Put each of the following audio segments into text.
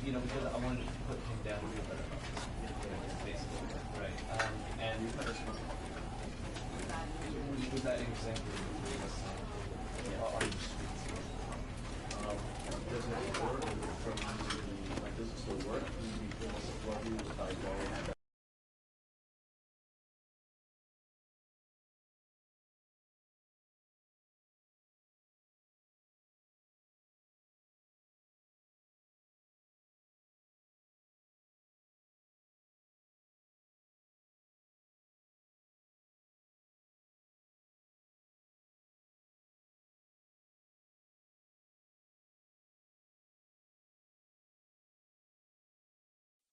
You know, because I wanted to put him down to a better basically. Right. And was that exactly what you were saying? Are you does it work from like does it still work? What use I go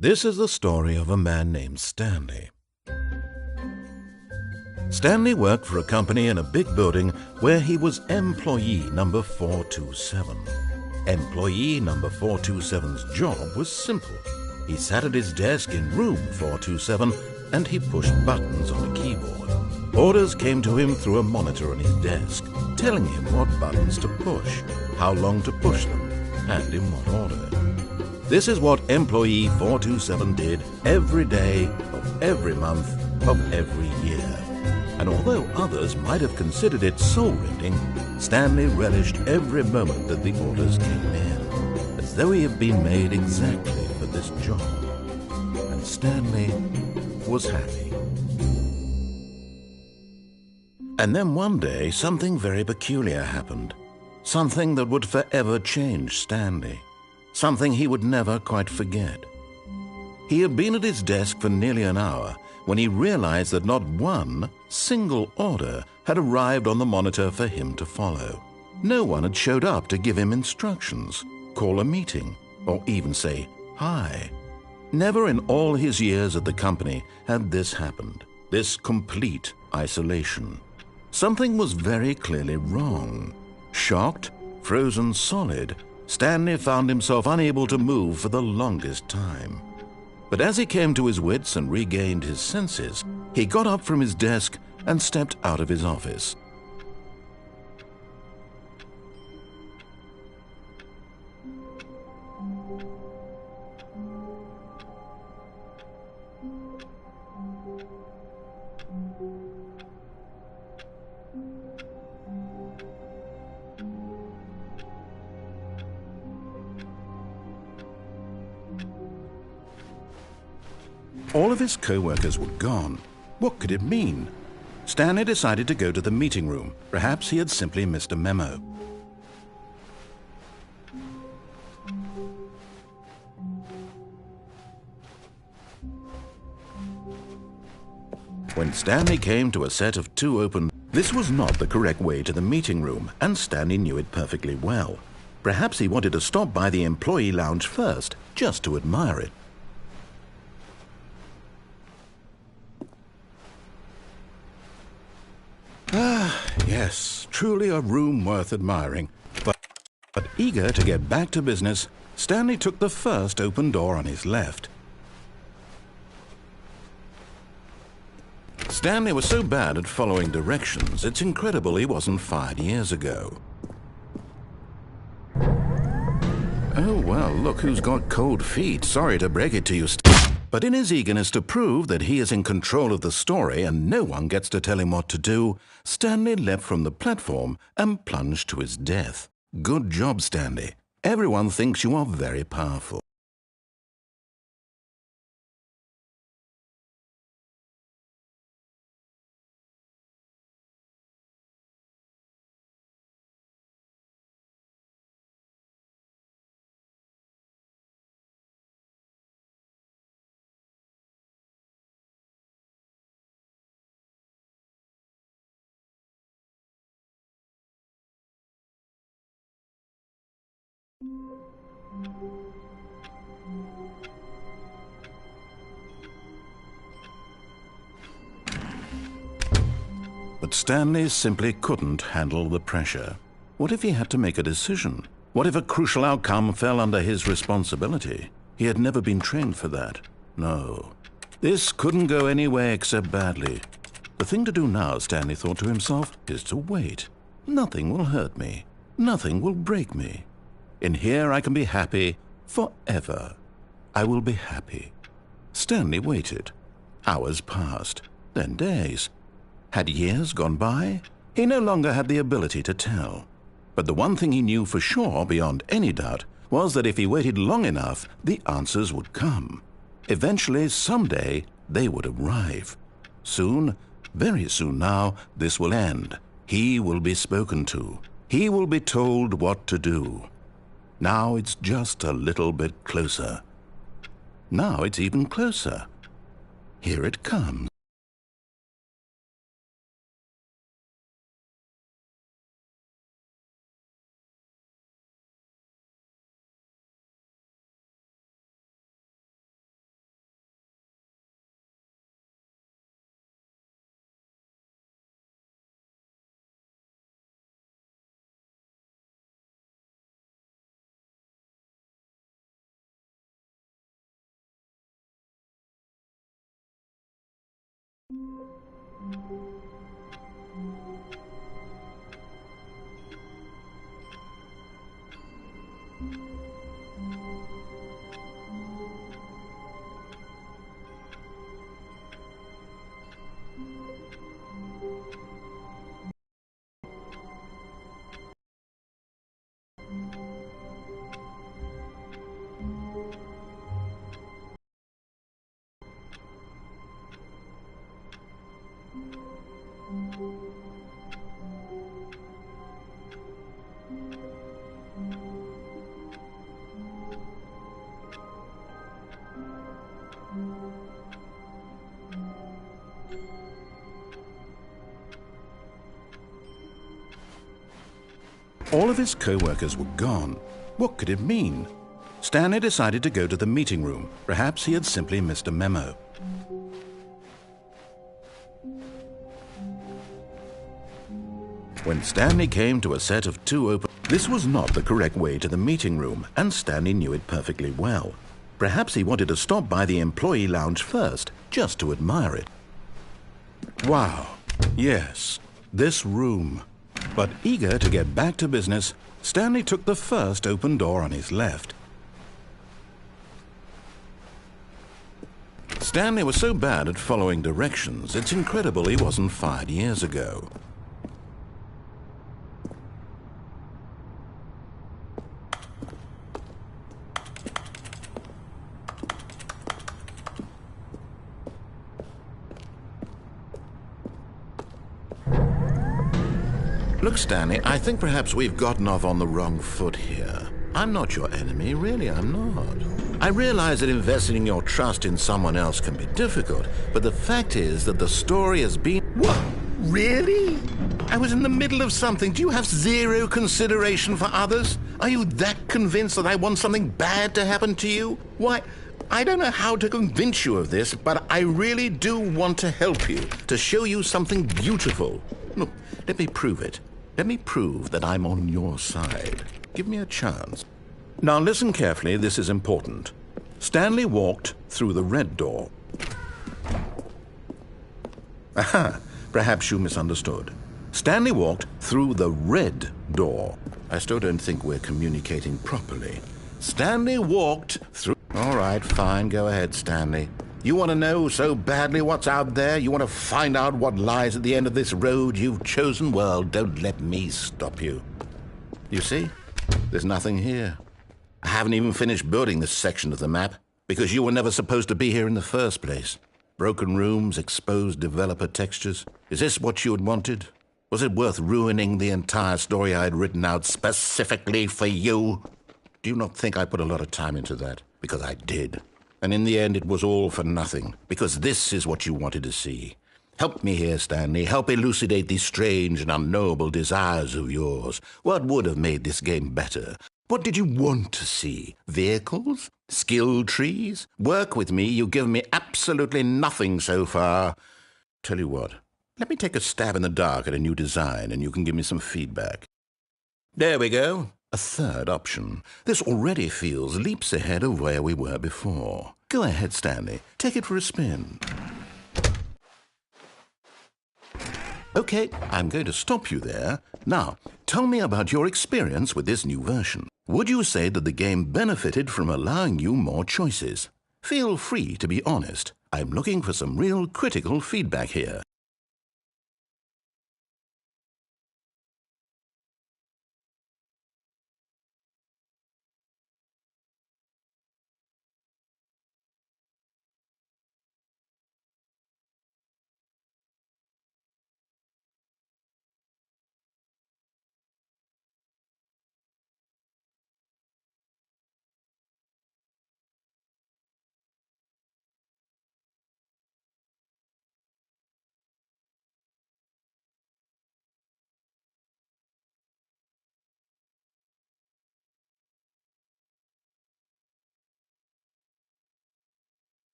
This is the story of a man named Stanley. Stanley worked for a company in a big building where he was employee number 427. Employee number 427's job was simple. He sat at his desk in room 427 and he pushed buttons on a keyboard. Orders came to him through a monitor on his desk, telling him what buttons to push, how long to push them, and in what order. This is what employee 427 did every day of every month of every year. And although others might have considered it soul-rending, Stanley relished every moment that the orders came in, as though he had been made exactly for this job. And Stanley was happy. And then one day, something very peculiar happened. Something that would forever change Stanley. Something he would never quite forget. He had been at his desk for nearly an hour when he realized that not one single order had arrived on the monitor for him to follow. No one had showed up to give him instructions, call a meeting, or even say hi. Never in all his years at the company had this happened, this complete isolation. Something was very clearly wrong. Shocked, frozen solid, Stanley found himself unable to move for the longest time. But as he came to his wits and regained his senses, he got up from his desk and stepped out of his office. All of his co-workers were gone. What could it mean? Stanley decided to go to the meeting room. Perhaps he had simply missed a memo. When Stanley came to a set of two open, this was not the correct way to the meeting room, and Stanley knew it perfectly well. Perhaps he wanted to stop by the employee lounge first, just to admire it. Yes, truly a room worth admiring. But eager to get back to business, Stanley took the first open door on his left. Stanley was so bad at following directions, it's incredible he wasn't fired years ago. Oh, well, look who's got cold feet. Sorry to break it to you, but in his eagerness to prove that he is in control of the story and no one gets to tell him what to do, Stanley leapt from the platform and plunged to his death. Good job, Stanley. Everyone thinks you are very powerful. But Stanley simply couldn't handle the pressure. What if he had to make a decision? What if a crucial outcome fell under his responsibility? He had never been trained for that. No. This couldn't go any way except badly. The thing to do now, Stanley thought to himself, is to wait. Nothing will hurt me. Nothing will break me. In here I can be happy forever. I will be happy. Stanley waited. Hours passed, then days. Had years gone by? He no longer had the ability to tell. But the one thing he knew for sure, beyond any doubt, was that if he waited long enough, the answers would come. Eventually, someday, they would arrive. Soon, very soon now, this will end. He will be spoken to. He will be told what to do. Now it's just a little bit closer. Now it's even closer. Here it comes. All of his co-workers were gone. What could it mean? Stanley decided to go to the meeting room. Perhaps he had simply missed a memo. When Stanley came to a set of two open... This was not the correct way to the meeting room, and Stanley knew it perfectly well. Perhaps he wanted to stop by the employee lounge first, just to admire it. Wow. Yes, this room. But eager to get back to business, Stanley took the first open door on his left. Stanley was so bad at following directions, it's incredible he wasn't fired years ago. Look, Stanley, I think perhaps we've gotten off on the wrong foot here. I'm not your enemy, really, I'm not. I realize that investing your trust in someone else can be difficult, but the fact is that the story has been... What? Really? I was in the middle of something. Do you have zero consideration for others? Are you that convinced that I want something bad to happen to you? Why, I don't know how to convince you of this, but I really do want to help you, to show you something beautiful. Look, let me prove it. Let me prove that I'm on your side. Give me a chance. Now listen carefully, this is important. Stanley walked through the red door. Aha, perhaps you misunderstood. Stanley walked through the red door. I still don't think we're communicating properly. Stanley walked through... All right, fine, go ahead, Stanley. You want to know so badly what's out there? You want to find out what lies at the end of this road you've chosen? Well, don't let me stop you. You see? There's nothing here. I haven't even finished building this section of the map, because you were never supposed to be here in the first place. Broken rooms, exposed developer textures. Is this what you had wanted? Was it worth ruining the entire story I had written out specifically for you? Do you not think I put a lot of time into that? Because I did. And in the end, it was all for nothing, because this is what you wanted to see. Help me here, Stanley. Help elucidate these strange and unknowable desires of yours. What would have made this game better? What did you want to see? Vehicles? Skill trees? Work with me. You've given me absolutely nothing so far. Tell you what, Let me take a stab in the dark at a new design and you can give me some feedback. There we go. A third option. This already feels leaps ahead of where we were before. Go ahead, Stanley. Take it for a spin. Okay, I'm going to stop you there. Now, tell me about your experience with this new version. Would you say that the game benefited from allowing you more choices? Feel free to be honest. I'm looking for some real critical feedback here.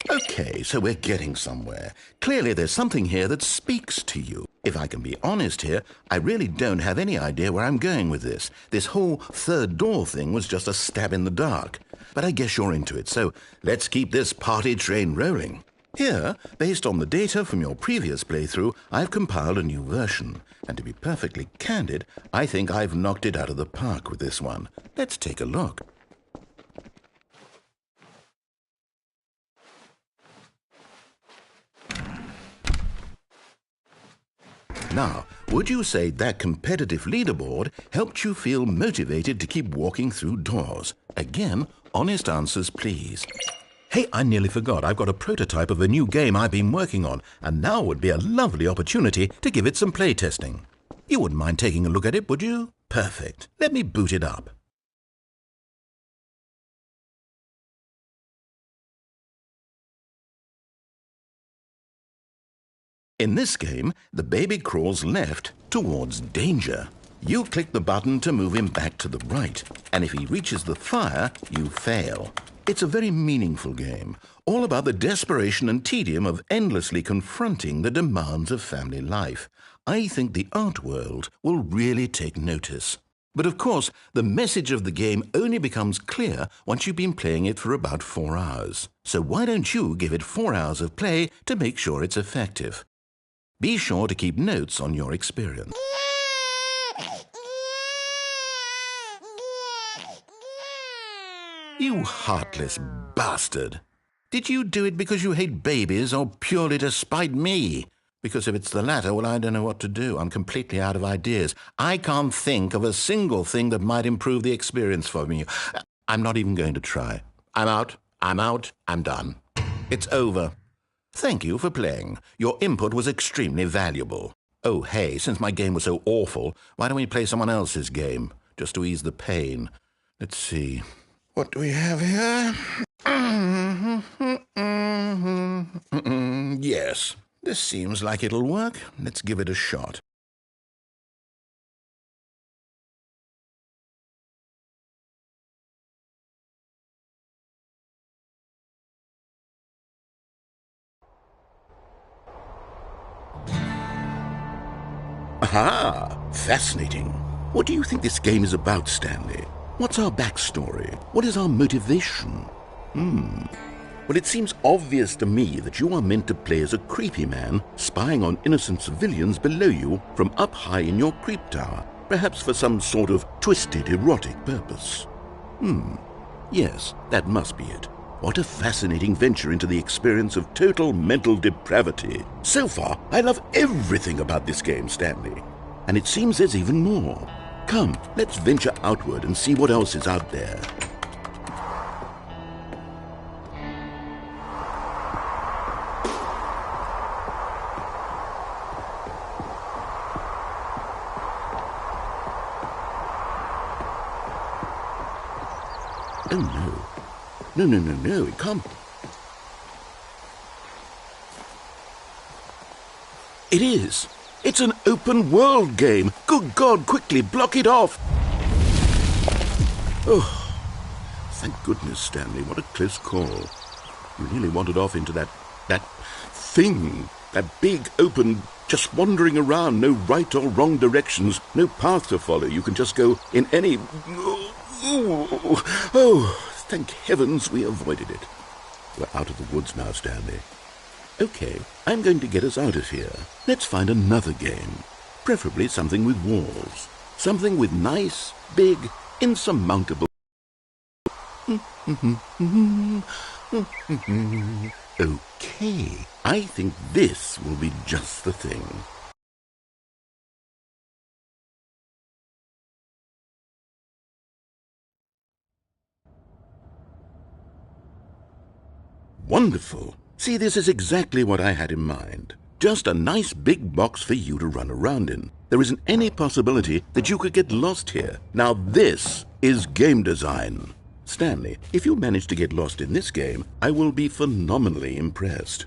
Okay, so we're getting somewhere. Clearly there's something here that speaks to you. If I can be honest here, I really don't have any idea where I'm going with this. This whole third door thing was just a stab in the dark. But I guess you're into it, so let's keep this party train rolling. Here, based on the data from your previous playthrough, I've compiled a new version. And to be perfectly candid, I think I've knocked it out of the park with this one. Let's take a look. Now, would you say that competitive leaderboard helped you feel motivated to keep walking through doors? Again, honest answers, please. Hey, I nearly forgot. I've got a prototype of a new game I've been working on, and now would be a lovely opportunity to give it some playtesting. You wouldn't mind taking a look at it, would you? Perfect. Let me boot it up. In this game, the baby crawls left towards danger. You click the button to move him back to the right, and if he reaches the fire, you fail. It's a very meaningful game, all about the desperation and tedium of endlessly confronting the demands of family life. I think the art world will really take notice. But of course, the message of the game only becomes clear once you've been playing it for about 4 hours. So why don't you give it 4 hours of play to make sure it's effective? Be sure to keep notes on your experience. You heartless bastard! Did you do it because you hate babies or purely to spite me? Because if it's the latter, well, I don't know what to do. I'm completely out of ideas. I can't think of a single thing that might improve the experience for me. I'm not even going to try. I'm out, I'm done. It's over. Thank you for playing. Your input was extremely valuable. Oh, hey, since my game was so awful, why don't we play someone else's game, just to ease the pain? Let's see. What do we have here? Yes, this seems like it'll work. Let's give it a shot. Aha! Fascinating. What do you think this game is about, Stanley? What's our backstory? What is our motivation? Well, it seems obvious to me that you are meant to play as a creepy man spying on innocent civilians below you from up high in your creep tower, perhaps for some sort of twisted erotic purpose. Yes, that must be it. What a fascinating venture into the experience of total mental depravity. So far, I love everything about this game, Stanley. And it seems there's even more. Come, let's venture outward and see what else is out there. Oh, no. No, no, no, no, it can't. It is. It's an open-world game. Good God, quickly, block it off. Oh, thank goodness, Stanley. What a close call. You nearly wandered off into that thing. That big, open, just wandering around. No right or wrong directions. No path to follow. You can just go in any... Oh, thank heavens we avoided it. We're out of the woods now, Stanley. Okay, I'm going to get us out of here. Let's find another game. Preferably something with walls. Something with nice, big, insurmountable... Okay, I think this will be just the thing. Wonderful. See, this is exactly what I had in mind. Just a nice big box for you to run around in. There isn't any possibility that you could get lost here. Now this is game design. Stanley, if you manage to get lost in this game, I will be phenomenally impressed.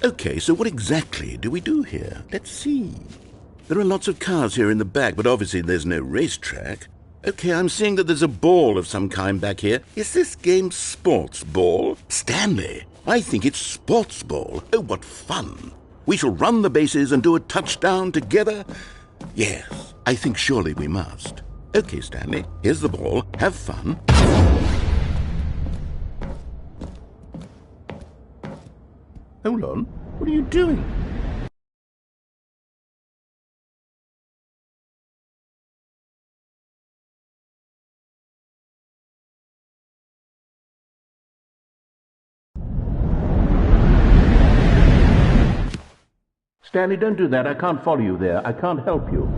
Okay, so what exactly do we do here? Let's see. There are lots of cars here in the back, but obviously there's no racetrack. Okay, I'm seeing that there's a ball of some kind back here. Is this game sports ball? Stanley, I think it's sports ball. Oh, what fun. We shall run the bases and do a touchdown together. Yes, I think surely we must. Okay, Stanley, here's the ball. Have fun. Hold on. What are you doing? Stanley, don't do that. I can't follow you there. I can't help you.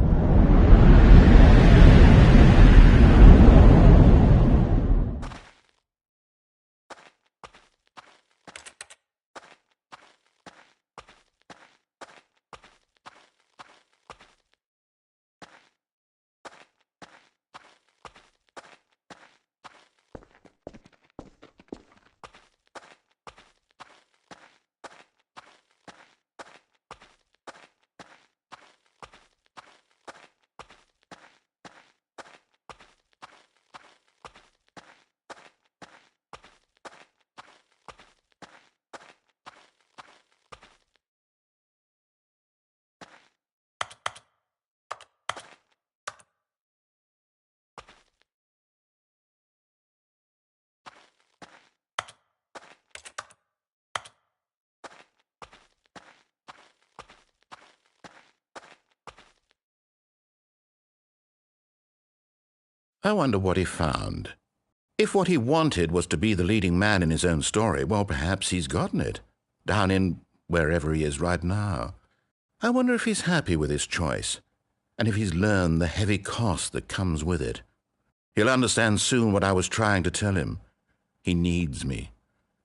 I wonder what he found. If what he wanted was to be the leading man in his own story, well, perhaps he's gotten it, down in wherever he is right now. I wonder if he's happy with his choice, and if he's learned the heavy cost that comes with it. He'll understand soon what I was trying to tell him. He needs me.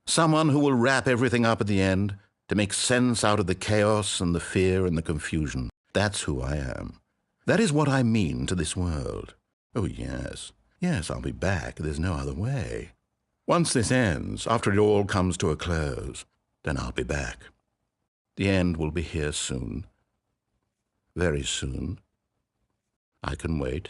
Someone who will wrap everything up at the end, to make sense out of the chaos and the fear and the confusion. That's who I am. That is what I mean to this world. Oh, yes. Yes, I'll be back. There's no other way. Once this ends, after it all comes to a close, then I'll be back. The end will be here soon. Very soon. I can wait.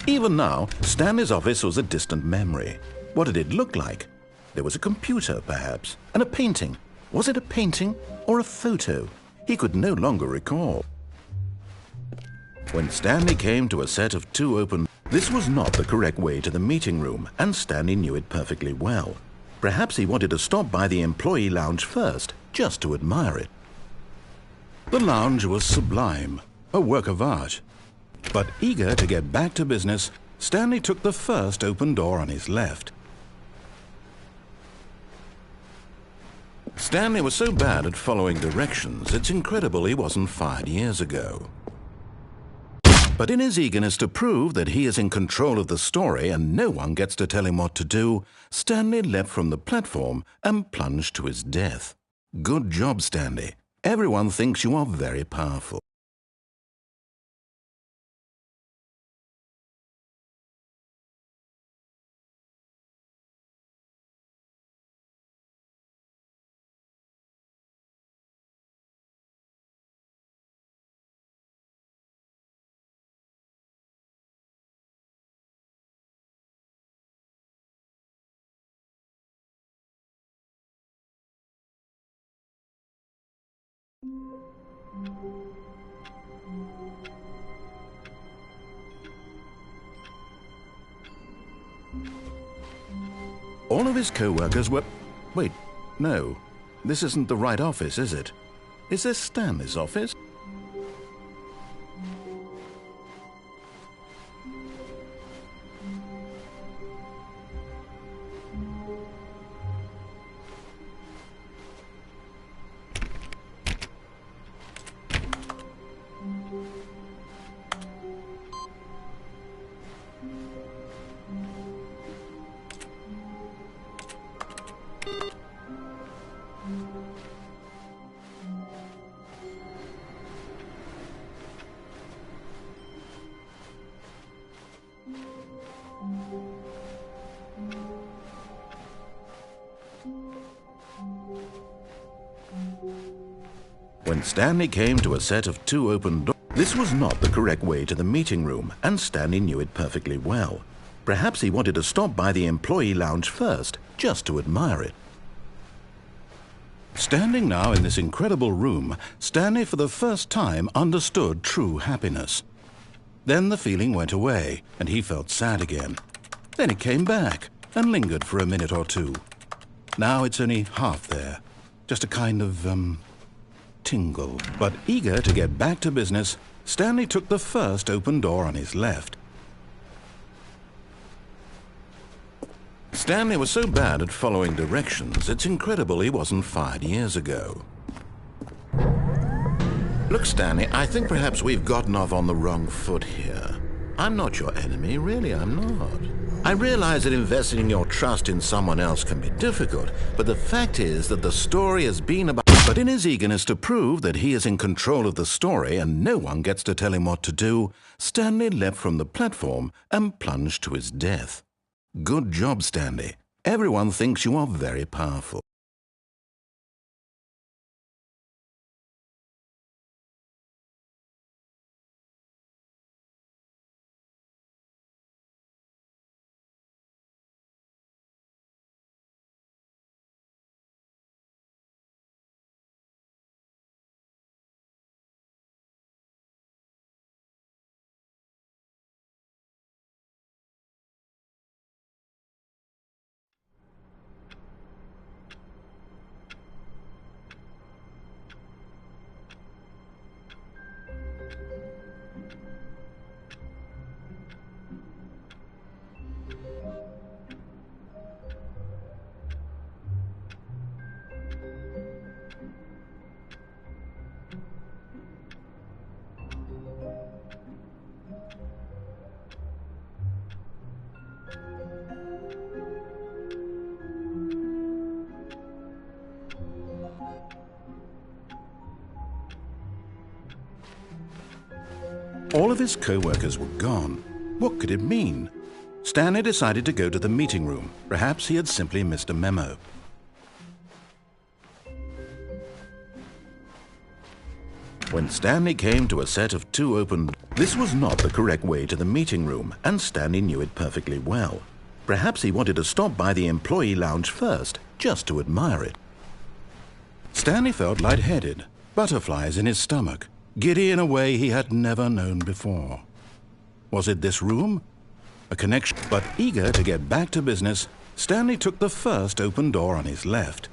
Even now, Stanley's office was a distant memory. What did it look like? There was a computer, perhaps, and a painting. Was it a painting or a photo? He could no longer recall. When Stanley came to a set of two open... This was not the correct way to the meeting room, and Stanley knew it perfectly well. Perhaps he wanted to stop by the employee lounge first, just to admire it. The lounge was sublime, a work of art. But eager to get back to business, Stanley took the first open door on his left. Stanley was so bad at following directions, it's incredible he wasn't fired years ago. But in his eagerness to prove that he is in control of the story and no one gets to tell him what to do, Stanley leapt from the platform and plunged to his death. Good job, Stanley. Everyone thinks you are very powerful. All of his co-workers were... Wait, no. This isn't the right office, is it? Is this Stanley's office? When Stanley came to a set of two open doors, this was not the correct way to the meeting room, and Stanley knew it perfectly well. Perhaps he wanted to stop by the employee lounge first, just to admire it. Standing now in this incredible room, Stanley for the first time understood true happiness. Then the feeling went away, and he felt sad again. Then it came back, and lingered for a minute or two. Now it's only half there, just a kind of, tingle. But eager to get back to business, Stanley took the first open door on his left. Stanley was so bad at following directions, it's incredible he wasn't fired years ago. Look, Stanley, I think perhaps we've gotten off on the wrong foot here. I'm not your enemy, really, I'm not. I realize that investing your trust in someone else can be difficult, but the fact is that the story has been about... But in his eagerness to prove that he is in control of the story and no one gets to tell him what to do, Stanley leapt from the platform and plunged to his death. Good job, Stanley. Everyone thinks you are very powerful. All of his co-workers were gone. What could it mean? Stanley decided to go to the meeting room. Perhaps he had simply missed a memo. When Stanley came to a set of two open... This was not the correct way to the meeting room, and Stanley knew it perfectly well. Perhaps he wanted to stop by the employee lounge first, just to admire it. Stanley felt lightheaded, butterflies in his stomach, giddy in a way he had never known before. Was it this room? A connection? But eager to get back to business, Stanley took the first open door on his left.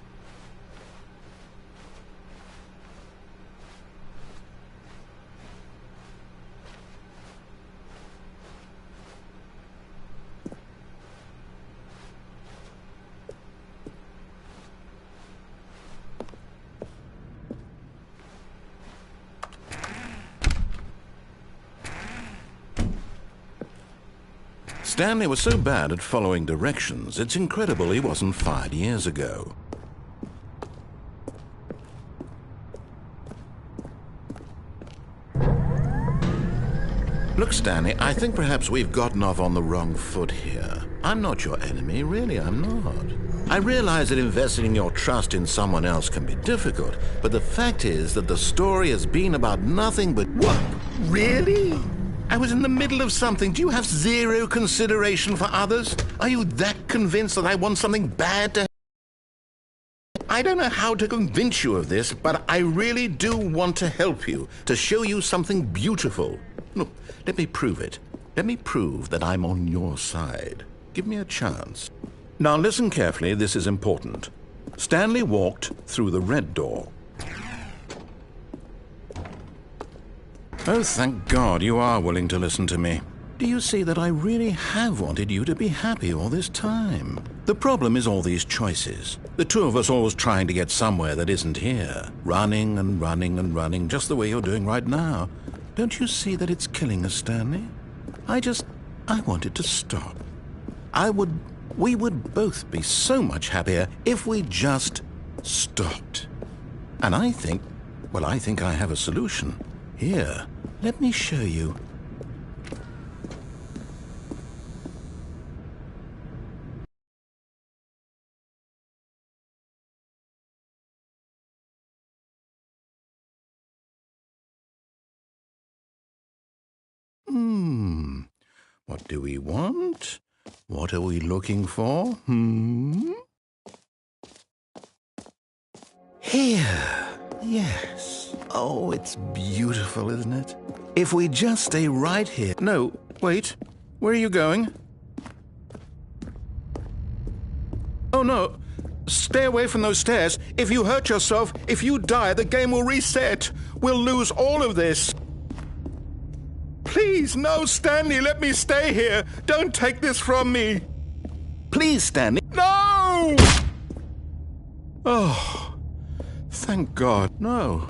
Stanley was so bad at following directions, it's incredible he wasn't fired years ago. Look, Stanley, I think perhaps we've gotten off on the wrong foot here. I'm not your enemy, really, I'm not. I realize that investing your trust in someone else can be difficult, but the fact is that the story has been about nothing but... What? Really? I was in the middle of something. Do you have zero consideration for others? Are you that convinced that I want something bad to happen? I don't know how to convince you of this, but I really do want to help you, to show you something beautiful. Look, let me prove it. Let me prove that I'm on your side. Give me a chance. Now listen carefully, this is important. Stanley walked through the red door. Oh, thank God you are willing to listen to me. Do you see that I really have wanted you to be happy all this time? The problem is all these choices. The two of us always trying to get somewhere that isn't here. Running and running and running, just the way you're doing right now. Don't you see that it's killing us, Stanley? I want it to stop. We would both be so much happier if we just stopped. And I think I have a solution. Here, let me show you. What do we want? What are we looking for? Here. Yes. Oh, it's beautiful, isn't it? If we just stay right here... No, wait. Where are you going? Oh, no. Stay away from those stairs. If you hurt yourself, if you die, the game will reset. We'll lose all of this. Please, no, Stanley, let me stay here. Don't take this from me. Please, Stanley. No! Oh, thank God. No.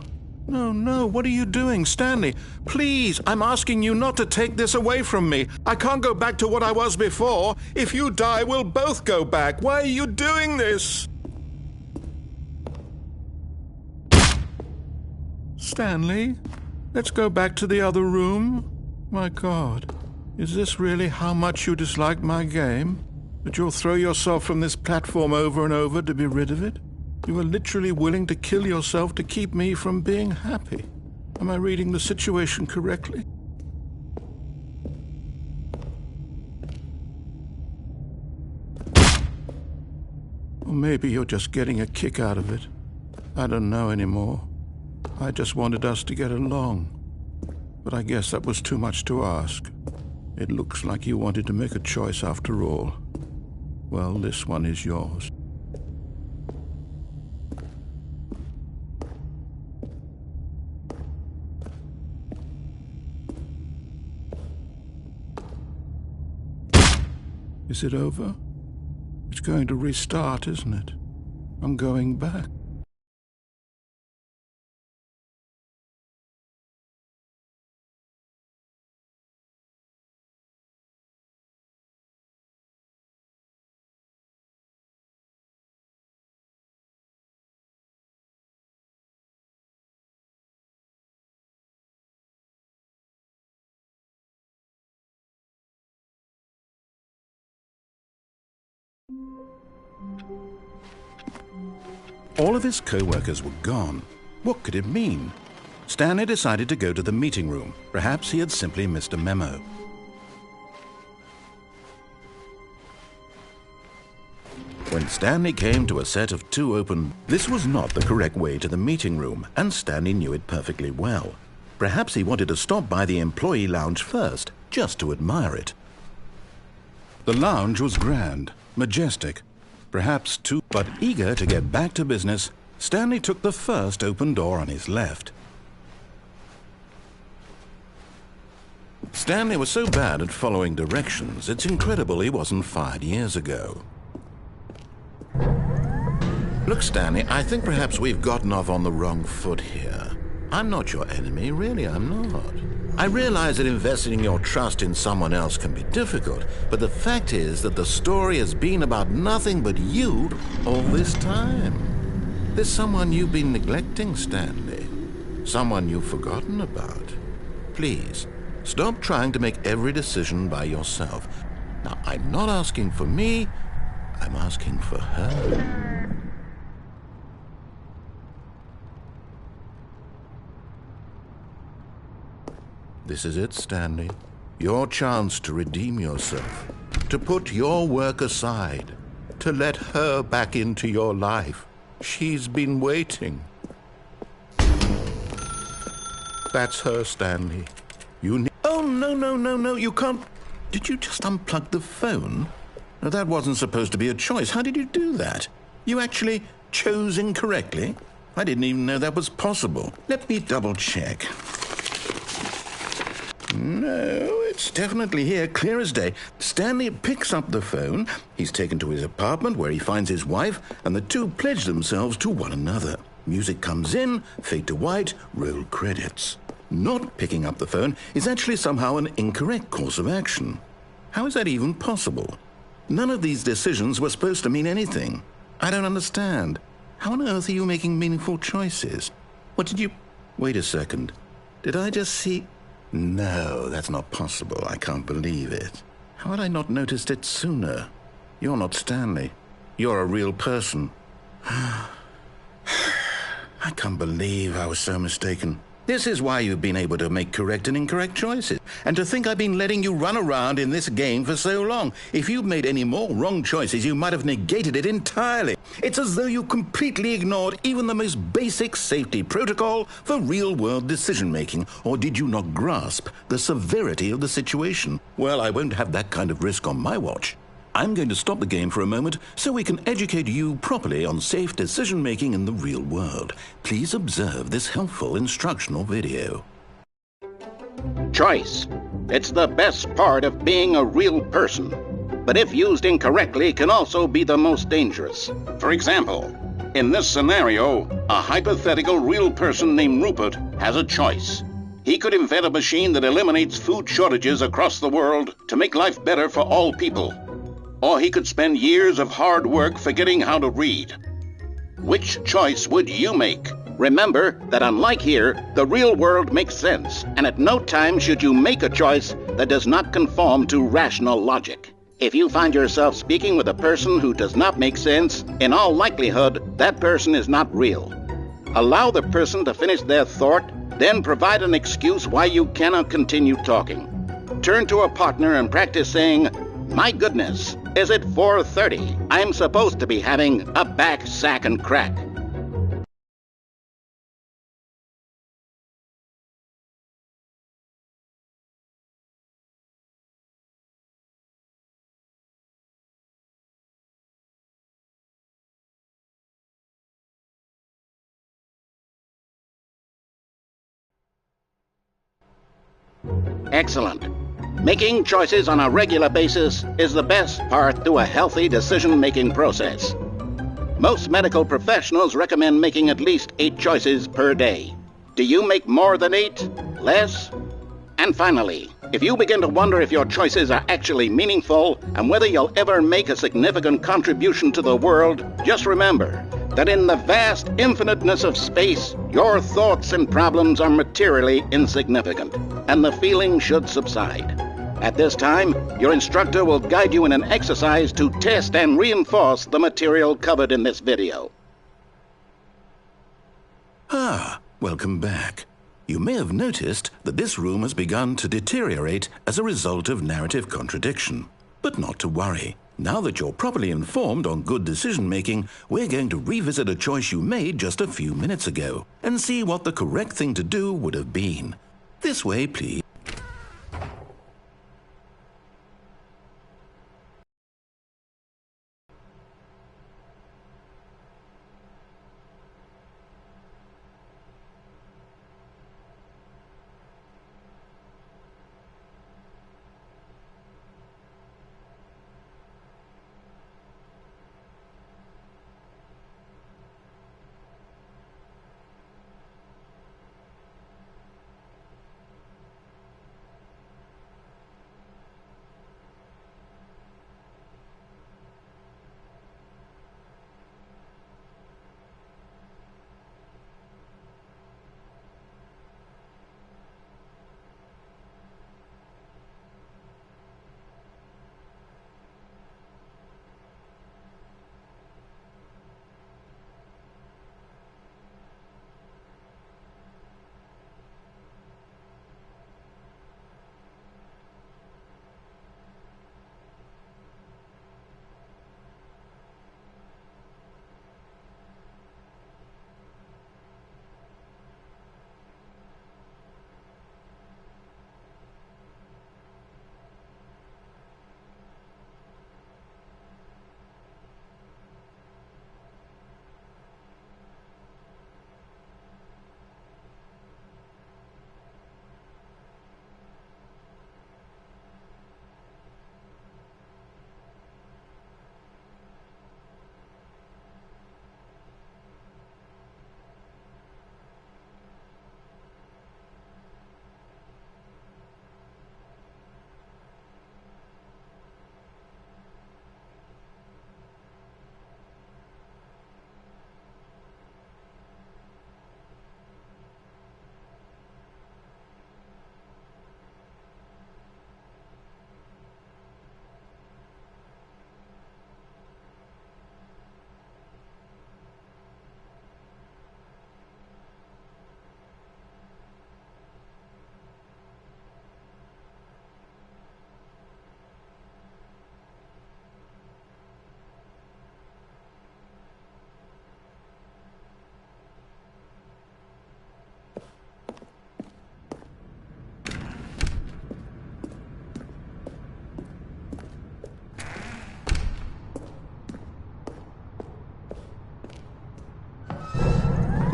No, what are you doing, Stanley? Please, I'm asking you not to take this away from me. I can't go back to what I was before. If you die, we'll both go back. Why are you doing this? Stanley, let's go back to the other room. My God, is this really how much you dislike my game? That you'll throw yourself from this platform over and over to be rid of it? You are literally willing to kill yourself to keep me from being happy. Am I reading the situation correctly? Or maybe you're just getting a kick out of it. I don't know anymore. I just wanted us to get along. But I guess that was too much to ask. It looks like you wanted to make a choice after all. Well, this one is yours. Is it over? It's going to restart, isn't it? I'm going back. All of his co-workers were gone. What could it mean? Stanley decided to go to the meeting room. Perhaps he had simply missed a memo. When Stanley came to a set of two open... This was not the correct way to the meeting room, and Stanley knew it perfectly well. Perhaps he wanted to stop by the employee lounge first, just to admire it. The lounge was grand, majestic, perhaps too, but eager to get back to business, Stanley took the first open door on his left. Stanley was so bad at following directions, it's incredible he wasn't fired years ago. Look, Stanley, I think perhaps we've gotten off on the wrong foot here. I'm not your enemy, really, I'm not. I realize that investing your trust in someone else can be difficult, but the fact is that the story has been about nothing but you all this time. There's someone you've been neglecting, Stanley. Someone you've forgotten about. Please, stop trying to make every decision by yourself. Now, I'm not asking for me, I'm asking for her. This is it, Stanley. Your chance to redeem yourself, to put your work aside, to let her back into your life. She's been waiting. That's her, Stanley. You need... Oh, no, you can't... Did you just unplug the phone? No, that wasn't supposed to be a choice. How did you do that? You actually chose incorrectly? I didn't even know that was possible. Let me double check. No, it's definitely here, clear as day. Stanley picks up the phone. He's taken to his apartment where he finds his wife, and the two pledge themselves to one another. Music comes in, fade to white, roll credits. Not picking up the phone is actually somehow an incorrect course of action. How is that even possible? None of these decisions were supposed to mean anything. I don't understand. How on earth are you making meaningful choices? What did you... Wait a second. Did I just see... No, that's not possible. I can't believe it. How had I not noticed it sooner? You're not Stanley. You're a real person. I can't believe I was so mistaken. This is why you've been able to make correct and incorrect choices. And to think I've been letting you run around in this game for so long. If you'd made any more wrong choices, you might have negated it entirely. It's as though you completely ignored even the most basic safety protocol for real-world decision-making. Or did you not grasp the severity of the situation? Well, I won't have that kind of risk on my watch. I'm going to stop the game for a moment so we can educate you properly on safe decision-making in the real world. Please observe this helpful instructional video. Choice. It's the best part of being a real person. But if used incorrectly, can also be the most dangerous. For example, in this scenario, a hypothetical real person named Rupert has a choice. He could invent a machine that eliminates food shortages across the world to make life better for all people. Or he could spend years of hard work forgetting how to read. Which choice would you make? Remember that unlike here, the real world makes sense, and at no time should you make a choice that does not conform to rational logic. If you find yourself speaking with a person who does not make sense, in all likelihood, that person is not real. Allow the person to finish their thought, then provide an excuse why you cannot continue talking. Turn to a partner and practice saying, "My goodness, is it 4:30? I'm supposed to be having a back, sack, and crack." Excellent. Making choices on a regular basis is the best part to a healthy decision-making process. Most medical professionals recommend making at least 8 choices per day. Do you make more than 8? Less? And finally, if you begin to wonder if your choices are actually meaningful and whether you'll ever make a significant contribution to the world, just remember that in the vast infiniteness of space, your thoughts and problems are materially insignificant, and the feeling should subside. At this time, your instructor will guide you in an exercise to test and reinforce the material covered in this video. Welcome back. You may have noticed that this room has begun to deteriorate as a result of narrative contradiction. But not to worry. Now that you're properly informed on good decision-making, we're going to revisit a choice you made just a few minutes ago and see what the correct thing to do would have been. This way, please.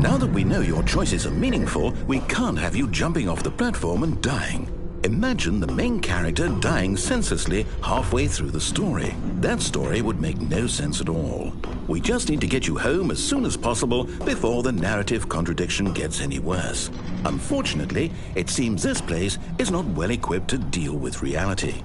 Now that we know your choices are meaningful, we can't have you jumping off the platform and dying. Imagine the main character dying senselessly halfway through the story. That story would make no sense at all. We just need to get you home as soon as possible before the narrative contradiction gets any worse. Unfortunately, it seems this place is not well equipped to deal with reality.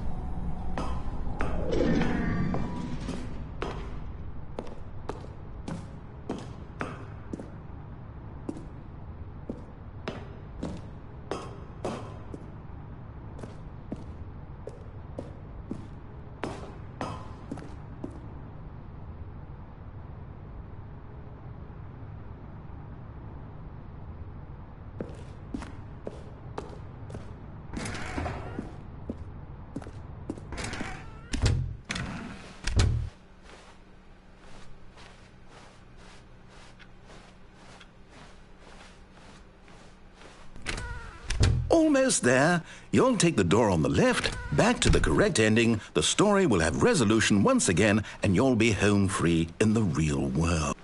Almost there. You'll take the door on the left, back to the correct ending, the story will have resolution once again, and you'll be home free in the real world.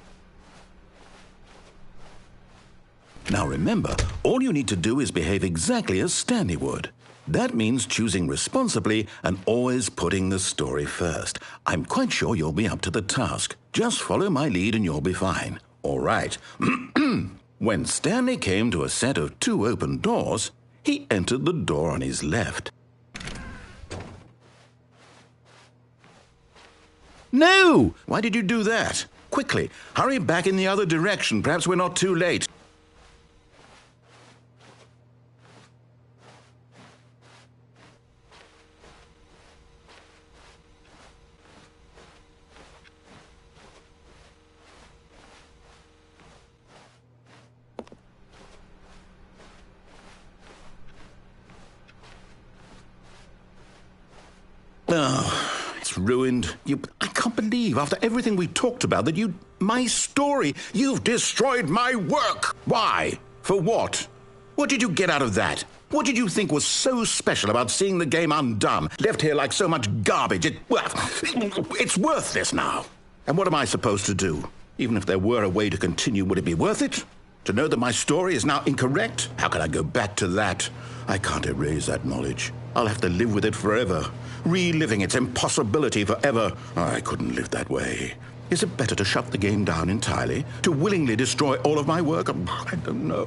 Now remember, all you need to do is behave exactly as Stanley would. That means choosing responsibly and always putting the story first. I'm quite sure you'll be up to the task. Just follow my lead and you'll be fine. All right. When Stanley came to a set of 2 open doors, he entered the door on his left. No! Why did you do that? Quickly, hurry back in the other direction. Perhaps we're not too late. Oh, it's ruined. I can't believe, after everything we talked about, that my story, you've destroyed my work. Why? For what? What did you get out of that? What did you think was so special about seeing the game undone, left here like so much garbage? It's worthless now. And what am I supposed to do? Even if there were a way to continue, would it be worth it? To know that my story is now incorrect? How can I go back to that? I can't erase that knowledge. I'll have to live with it forever. Reliving its impossibility forever. I couldn't live that way. Is it better to shut the game down entirely? To willingly destroy all of my work? I don't know.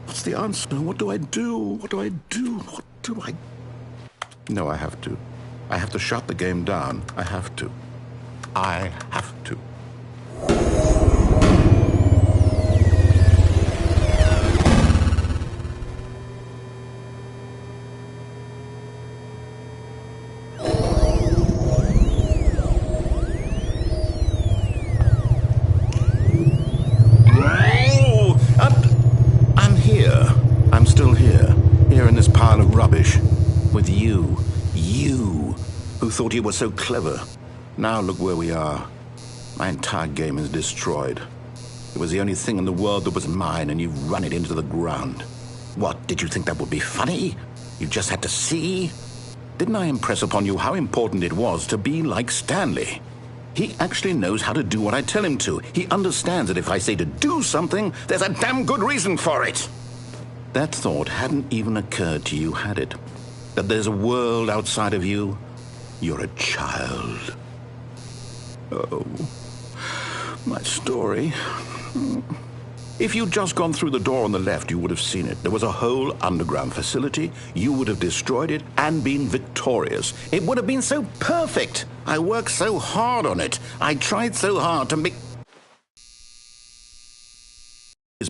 What's the answer? What do I do? What do I do? What do I... No, I have to. I have to shut the game down. I have to. I have to. With you who thought you were so clever. Now look where we are. My entire game is destroyed. It was the only thing in the world that was mine, and you've run it into the ground. What, did you think that would be funny? You just had to see? Didn't I impress upon you how important it was to be like Stanley? He actually knows how to do what I tell him to. He understands that if I say to do something, there's a damn good reason for it. That thought hadn't even occurred to you, had it? That there's a world outside of you? You're a child. Oh, my story. If you'd just gone through the door on the left, you would have seen it. There was a whole underground facility. You would have destroyed it and been victorious. It would have been so perfect. I worked so hard on it. I tried so hard to make...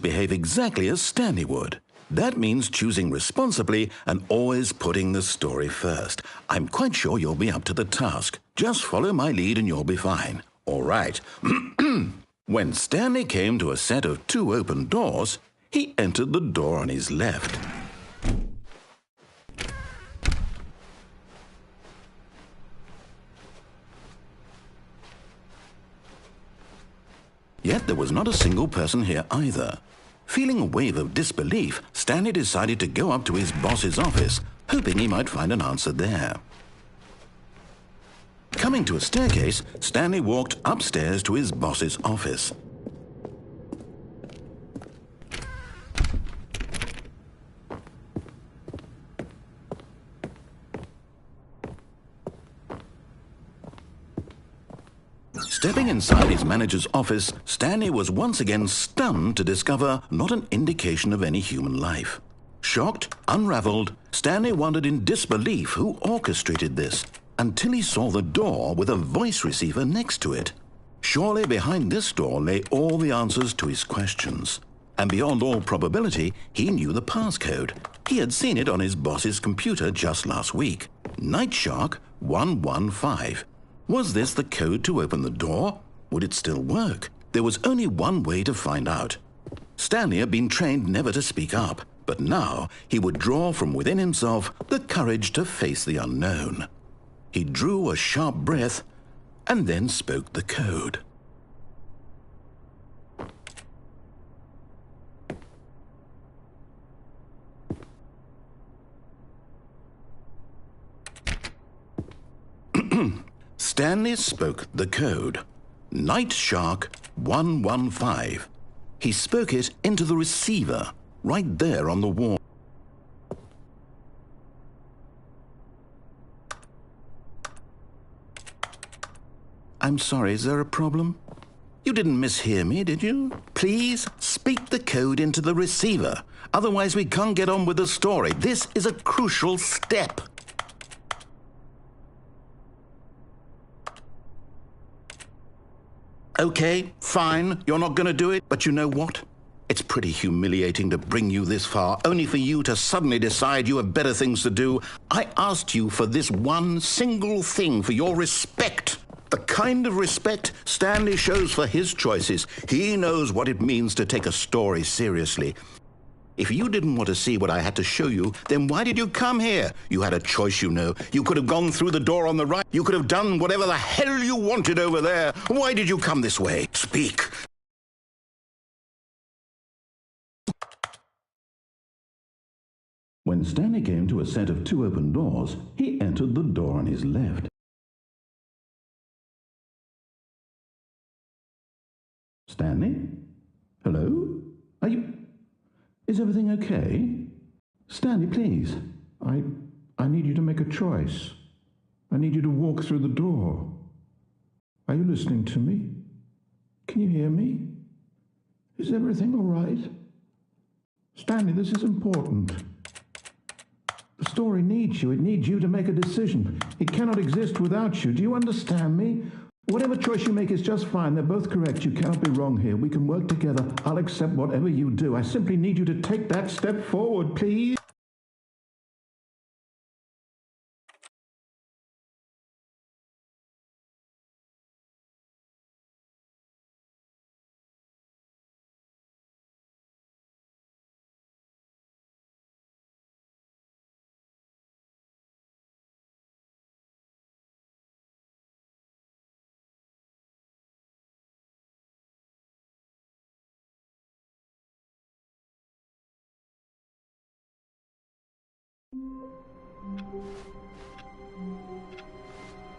behave exactly as Stanley would. That means choosing responsibly and always putting the story first. I'm quite sure you'll be up to the task. Just follow my lead and you'll be fine. All right. When Stanley came to a set of 2 open doors, he entered the door on his left. Yet there was not a single person here either. Feeling a wave of disbelief, Stanley decided to go up to his boss's office, hoping he might find an answer there. Coming to a staircase, Stanley walked upstairs to his boss's office. Stepping inside his manager's office, Stanley was once again stunned to discover not an indication of any human life. Shocked, unraveled, Stanley wondered in disbelief who orchestrated this, until he saw the door with a voice receiver next to it. Surely behind this door lay all the answers to his questions. And beyond all probability, he knew the passcode. He had seen it on his boss's computer just last week. Nightshark 115. Was this the code to open the door? Would it still work? There was only one way to find out. Stanley had been trained never to speak up, but now he would draw from within himself the courage to face the unknown. He drew a sharp breath and then spoke the code. Stanley spoke the code. Nightshark 115. He spoke it into the receiver, right there on the wall. I'm sorry, is there a problem? You didn't mishear me, did you? Please speak the code into the receiver. Otherwise, we can't get on with the story. This is a crucial step. Okay, fine, you're not going to do it, but you know what? It's pretty humiliating to bring you this far, only for you to suddenly decide you have better things to do. I asked you for this one single thing, for your respect. The kind of respect Stanley shows for his choices. He knows what it means to take a story seriously. If you didn't want to see what I had to show you, then why did you come here? You had a choice, you know. You could have gone through the door on the right. You could have done whatever the hell you wanted over there. Why did you come this way? Speak. When Stanley came to a set of 2 open doors, he entered the door on his left. Stanley? Hello? Are you... Is everything okay? Stanley, please. I need you to make a choice. I need you to walk through the door. Are you listening to me? Can you hear me? Is everything all right? Stanley, this is important. The story needs you. It needs you to make a decision. It cannot exist without you. Do you understand me? Whatever choice you make is just fine. They're both correct. You cannot be wrong here. We can work together. I'll accept whatever you do. I simply need you to take that step forward, please.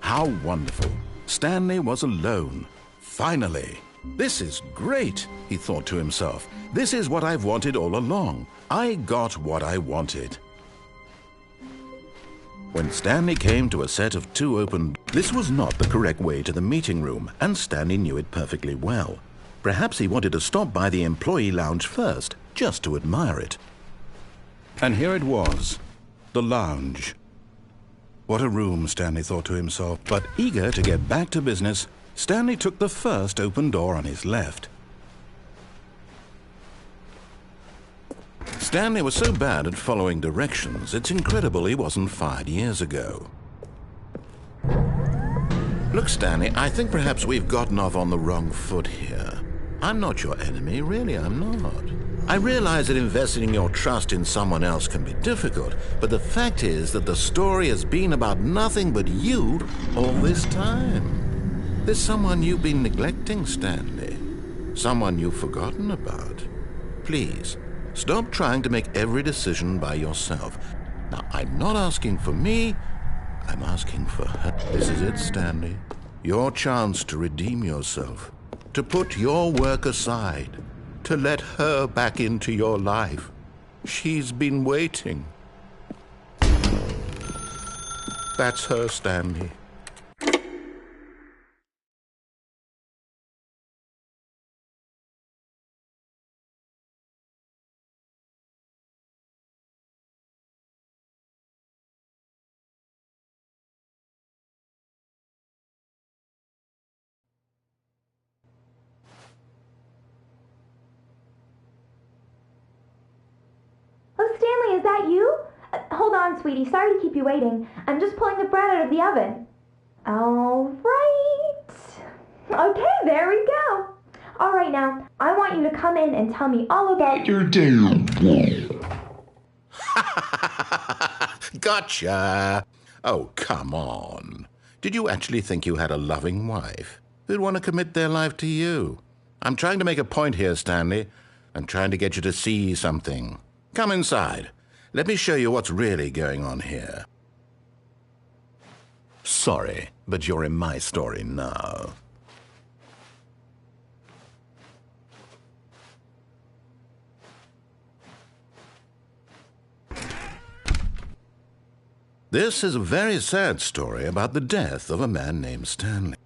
How wonderful. Stanley was alone. Finally. This is great, he thought to himself. This is what I've wanted all along. I got what I wanted. When Stanley came to a set of 2 open... This was not the correct way to the meeting room, and Stanley knew it perfectly well. Perhaps he wanted to stop by the employee lounge first, just to admire it. And here it was. The lounge. What a room, Stanley thought to himself. But eager to get back to business, Stanley took the first open door on his left. Stanley was so bad at following directions, it's incredible he wasn't fired years ago. Look, Stanley, I think perhaps we've gotten off on the wrong foot here. I'm not your enemy, really, I'm not. I realize that investing your trust in someone else can be difficult, but the fact is that the story has been about nothing but you all this time. There's someone you've been neglecting, Stanley. Someone you've forgotten about. Please, stop trying to make every decision by yourself. Now, I'm not asking for me, I'm asking for her. This is it, Stanley. Your chance to redeem yourself. To put your work aside. To let her back into your life. She's been waiting. That's her, Stanley. that you? Hold on, sweetie. Sorry to keep you waiting. I'm just pulling the bread out of the oven. All right. Okay, there we go. All right, now, I want you to come in and tell me all about your day. Gotcha! Oh, come on. Did you actually think you had a loving wife who'd want to commit their life to you? I'm trying to make a point here, Stanley. I'm trying to get you to see something. Come inside. Let me show you what's really going on here. Sorry, but you're in my story now. This is a very sad story about the death of a man named Stanley.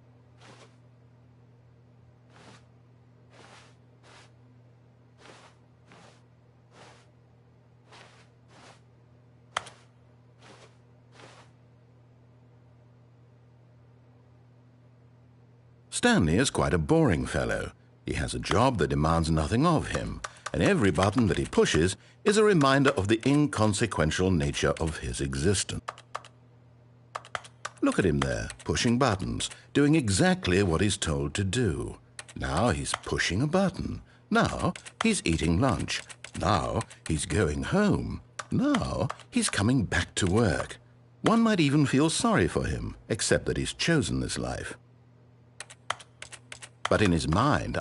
Stanley is quite a boring fellow. He has a job that demands nothing of him, and every button that he pushes is a reminder of the inconsequential nature of his existence. Look at him there, pushing buttons, doing exactly what he's told to do. Now he's pushing a button. Now he's eating lunch. Now he's going home. Now he's coming back to work. One might even feel sorry for him, except that he's chosen this life. But in his mind,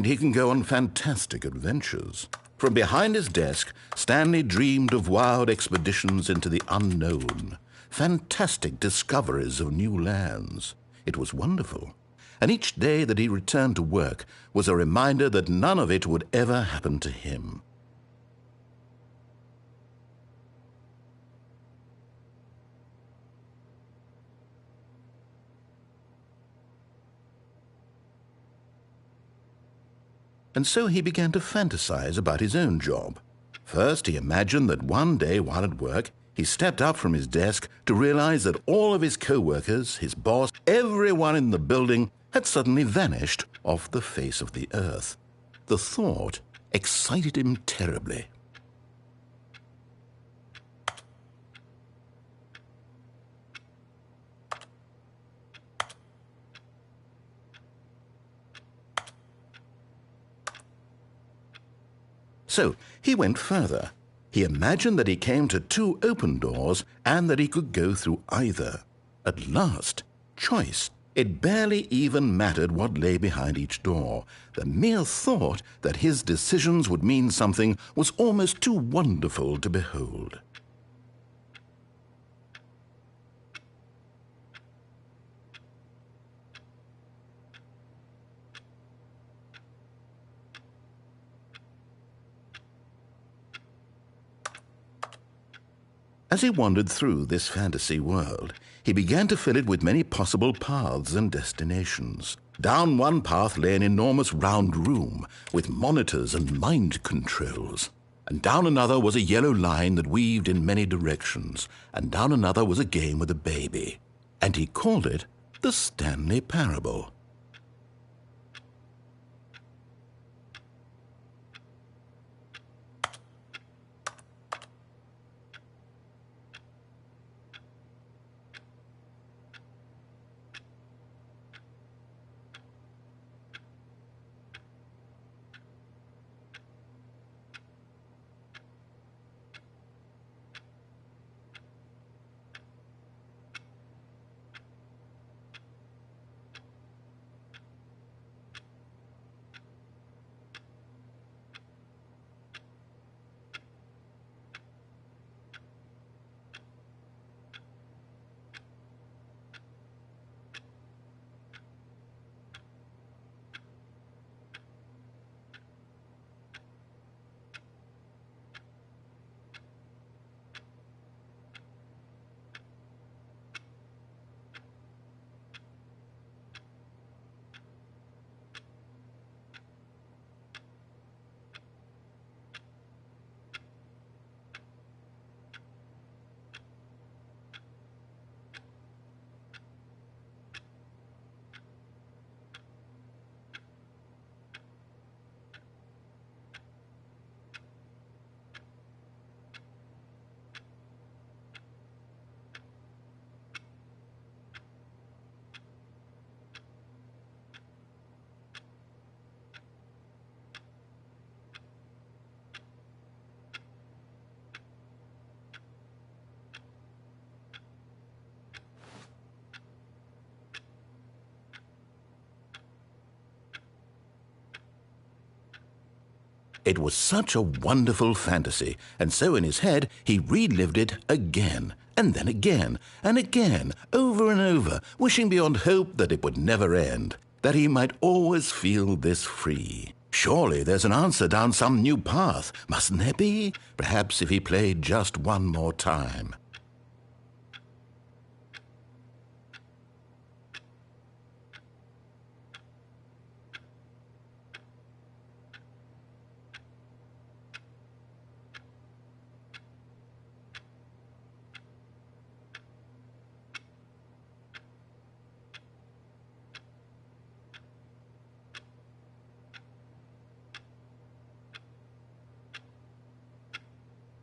he can go on fantastic adventures. From behind his desk, Stanley dreamed of wild expeditions into the unknown, fantastic discoveries of new lands. It was wonderful. And each day that he returned to work was a reminder that none of it would ever happen to him. And so he began to fantasize about his own job. First, he imagined that one day while at work, he stepped up from his desk to realize that all of his co-workers, his boss, everyone in the building had suddenly vanished off the face of the earth. The thought excited him terribly. So he went further. He imagined that he came to 2 open doors and that he could go through either. At last, choice. It barely even mattered what lay behind each door. The mere thought that his decisions would mean something was almost too wonderful to behold. As he wandered through this fantasy world, he began to fill it with many possible paths and destinations. Down one path lay an enormous round room with monitors and mind controls. And down another was a yellow line that weaved in many directions. And down another was a game with a baby. And he called it the Stanley Parable. It was such a wonderful fantasy, and so in his head he relived it again, and then again, and again, over and over, wishing beyond hope that it would never end, that he might always feel this free. Surely there's an answer down some new path, mustn't there be? Perhaps if he played just one more time.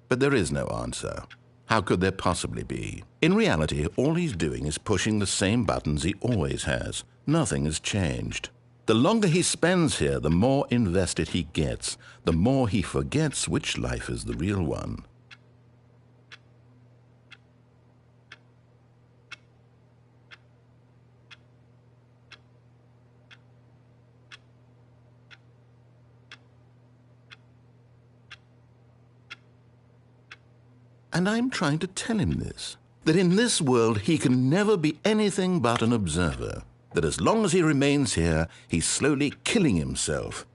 But there is no answer. How could there possibly be? In reality, all he's doing is pushing the same buttons he always has. Nothing has changed. The longer he spends here, the more invested he gets, the more he forgets which life is the real one. And I'm trying to tell him this, that in this world he can never be anything but an observer, that as long as he remains here, he's slowly killing himself.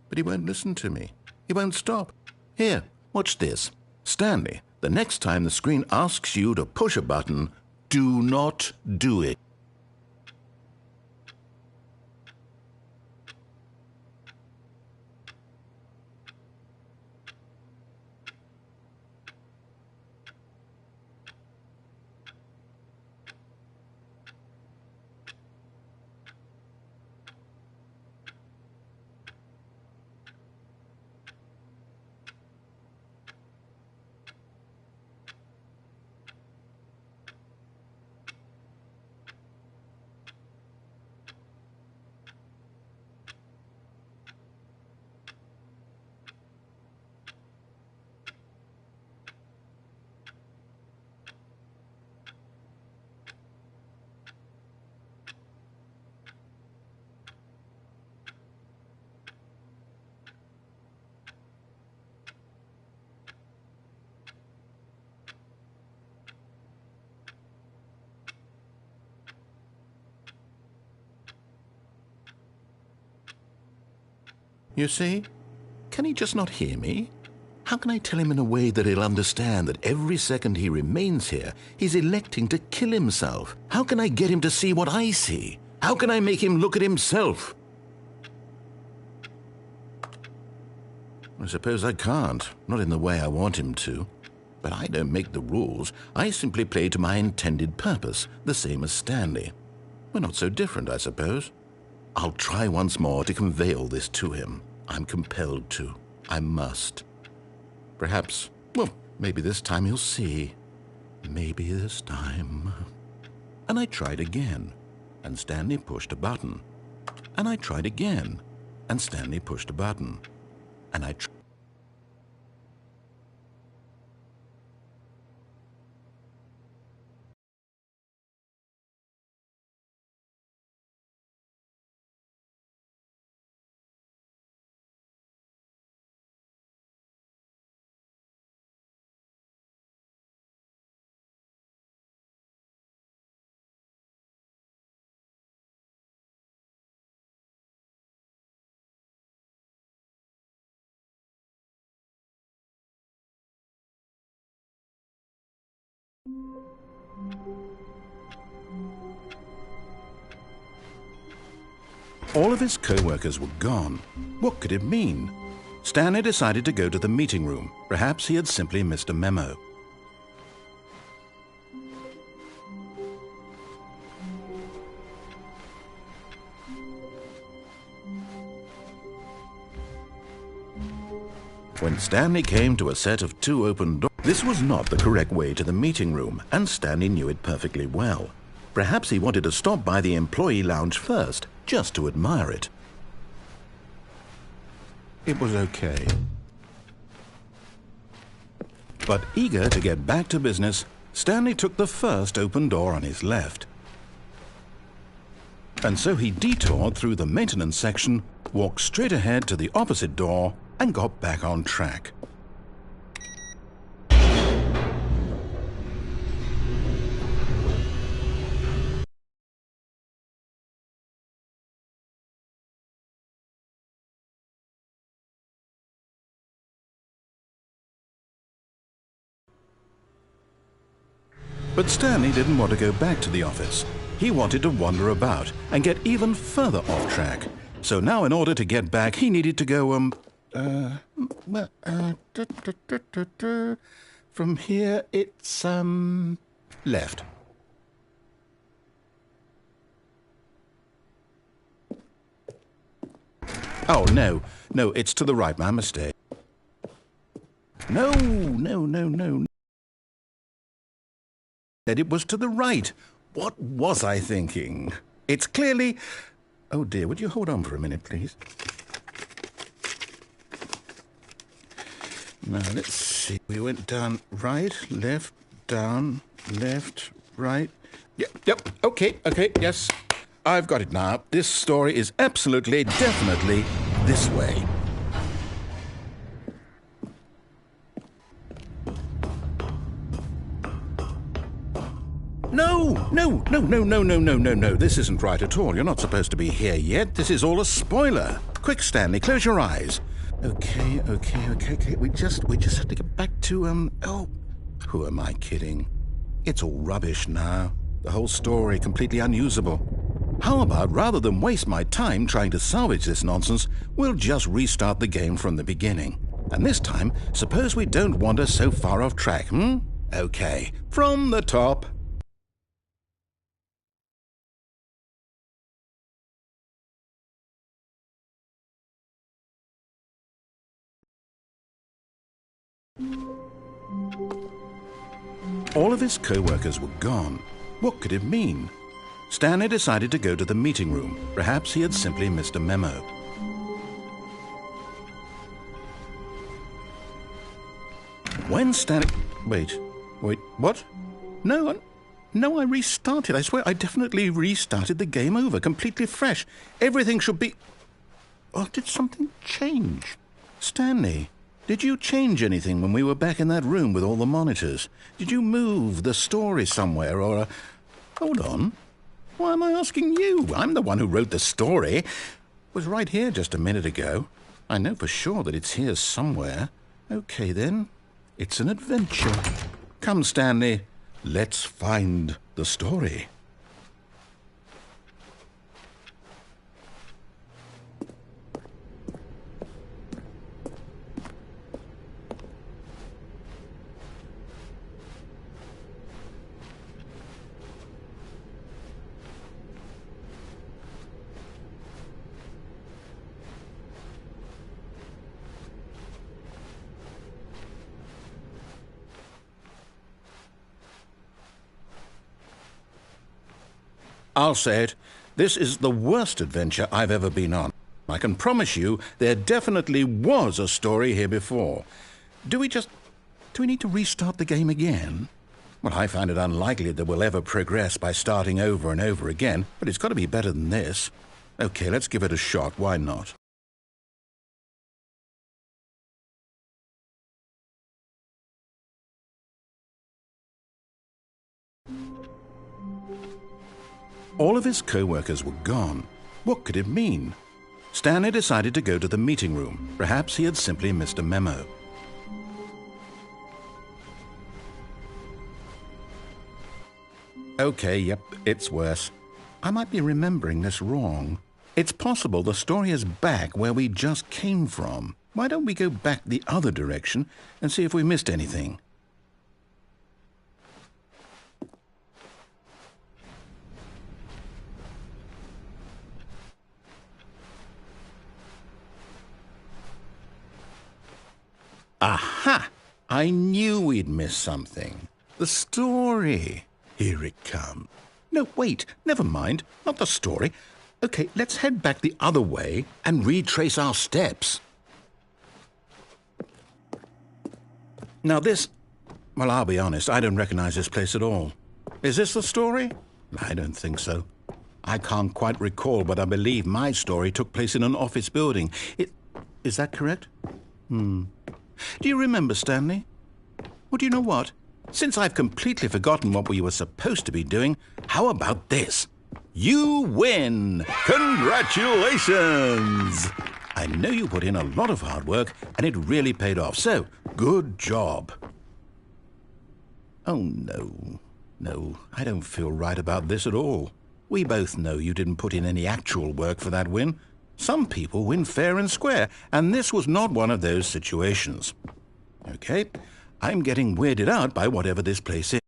But he won't listen to me. He won't stop. Here, watch this. Stanley, the next time the screen asks you to push a button, do not do it. You see? Can he just not hear me? How can I tell him in a way that he'll understand that every second he remains here, he's electing to kill himself? How can I get him to see what I see? How can I make him look at himself? I suppose I can't, not in the way I want him to. But I don't make the rules. I simply play to my intended purpose, the same as Stanley. We're not so different, I suppose. I'll try once more to convey all this to him. I'm compelled to. I must. Perhaps, well, maybe this time he'll see. Maybe this time. And I tried again, and Stanley pushed a button. And I tried again, and Stanley pushed a button. And I tried. All of his co-workers were gone. What could it mean? Stanley decided to go to the meeting room. Perhaps he had simply missed a memo. When Stanley came to a set of 2 open doors, this was not the correct way to the meeting room, and Stanley knew it perfectly well. Perhaps he wanted to stop by the employee lounge first, just to admire it. It was okay. But eager to get back to business, Stanley took the first open door on his left. And so he detoured through the maintenance section, walked straight ahead to the opposite door, and got back on track. But Stanley didn't want to go back to the office. He wanted to wander about and get even further off track. So now in order to get back, he needed to go, from here it's, left. Oh, no, it's to the right, my mistake. No. That it was to the right. What was I thinking? It's clearly... Oh dear, would you hold on for a minute, please? Now, let's see. We went down right, left, down, left, right. Yep, okay, yes. I've got it now. This story is absolutely, definitely this way. No. This isn't right at all. You're not supposed to be here yet. This is all a spoiler. Quick, Stanley, close your eyes. Okay. We just have to get back to, oh, who am I kidding? It's all rubbish now. The whole story completely unusable. How about, rather than waste my time trying to salvage this nonsense, we'll just restart the game from the beginning. And this time, suppose we don't wander so far off track, Okay, from the top. All of his co-workers were gone. What could it mean? Stanley decided to go to the meeting room. Perhaps he had simply missed a memo. When Stanley... Wait, what? No, I restarted. I swear, I definitely restarted the game over, completely fresh. Everything should be... Oh, did something change? Stanley, did you change anything when we were back in that room with all the monitors? Did you move the story somewhere, or... Hold on. Why am I asking you? I'm the one who wrote the story. It was right here just a minute ago. I know for sure that it's here somewhere. Okay, then. It's an adventure. Come, Stanley. Let's find the story. I'll say it, this is the worst adventure I've ever been on. I can promise you there definitely was a story here before. Do we need to restart the game again? Well, I find it unlikely that we'll ever progress by starting over and over again, but it's got to be better than this. Okay, let's give it a shot, why not? All of his co-workers were gone. What could it mean? Stanley decided to go to the meeting room. Perhaps he had simply missed a memo. Okay, yep, it's worse. I might be remembering this wrong. It's possible the story is back where we just came from. Why don't we go back the other direction and see if we missed anything? Aha! I knew we'd miss something. The story. Here it comes. No, wait, never mind. Not the story. Okay, let's head back the other way and retrace our steps. Now this... Well, I'll be honest, I don't recognize this place at all. Is this the story? I don't think so. I can't quite recall, but I believe my story took place in an office building. Is that correct? Do you remember, Stanley? Well, do you know what? Since I've completely forgotten what we were supposed to be doing, how about this? You win! Congratulations! I know you put in a lot of hard work, and it really paid off, so good job. Oh, no. No, I don't feel right about this at all. We both know you didn't put in any actual work for that win. Some people win fair and square, and this was not one of those situations. Okay, I'm getting weirded out by whatever this place is.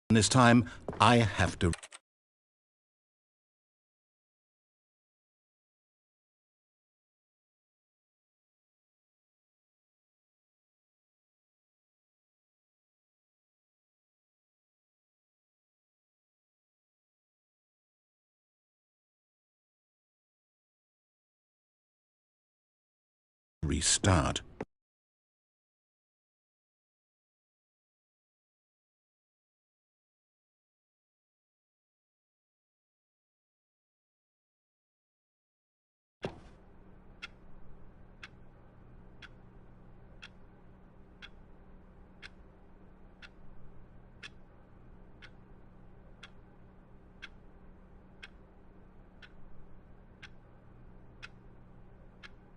This time, I have to... restart.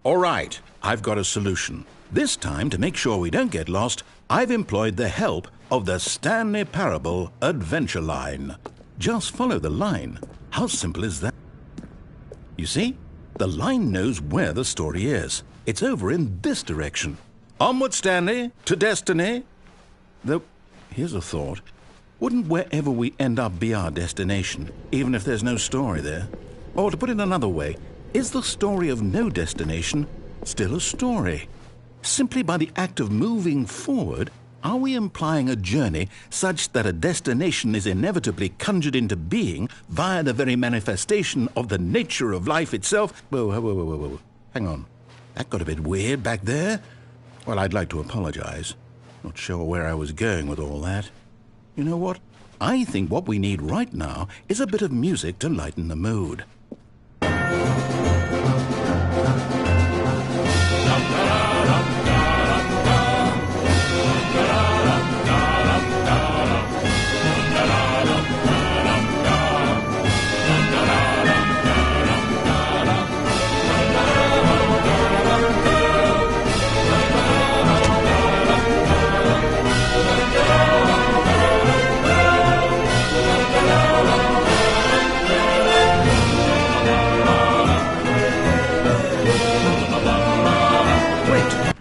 All right, I've got a solution. This time, to make sure we don't get lost, I've employed the help of the Stanley Parable Adventure Line. Just follow the line. How simple is that? You see, the line knows where the story is. It's over in this direction. Onward, Stanley, to destiny. Though, here's a thought. Wouldn't wherever we end up be our destination, even if there's no story there? Or to put it another way, is the story of no destination still a story? Simply by the act of moving forward, are we implying a journey such that a destination is inevitably conjured into being via the very manifestation of the nature of life itself? Whoa. Hang on. That got a bit weird back there. Well, I'd like to apologize. Not sure where I was going with all that. You know what? I think what we need right now is a bit of music to lighten the mood.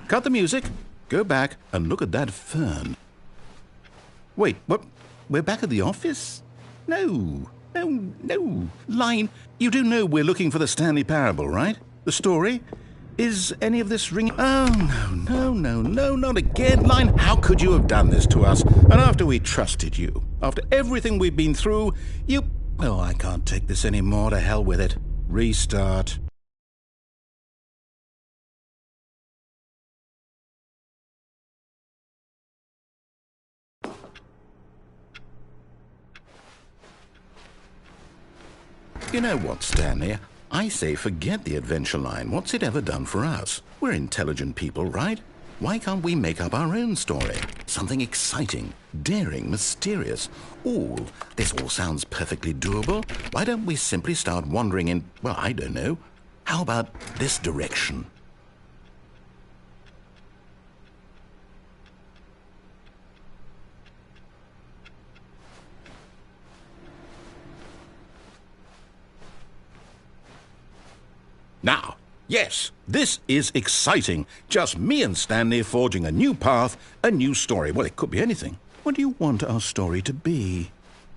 Cut the music, go back and look at that fern. Wait, what? We're back at the office? No. Line, you do know we're looking for the Stanley Parable, right? The story? Is any of this ringing? Oh, no, not again. Line, how could you have done this to us? And after we trusted you, after everything we've been through, you... Oh, I can't take this anymore. To hell with it. Restart. You know what, Stanley? I say forget the adventure line. What's it ever done for us? We're intelligent people, right? Why can't we make up our own story? Something exciting, daring, mysterious. Ooh, this all sounds perfectly doable. Why don't we simply start wandering in, well, I don't know. How about this direction? Now, yes, this is exciting. Just me and Stanley forging a new path, a new story. Well, it could be anything. What do you want our story to be?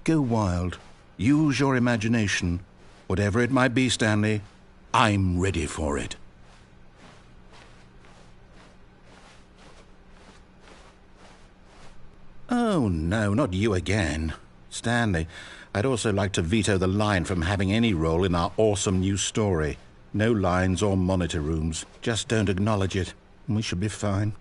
Go wild. Use your imagination. Whatever it might be, Stanley, I'm ready for it. Oh, no, not you again. Stanley, I'd also like to veto the line from having any role in our awesome new story. No lines or monitor rooms. Just don't acknowledge it, and we should be fine.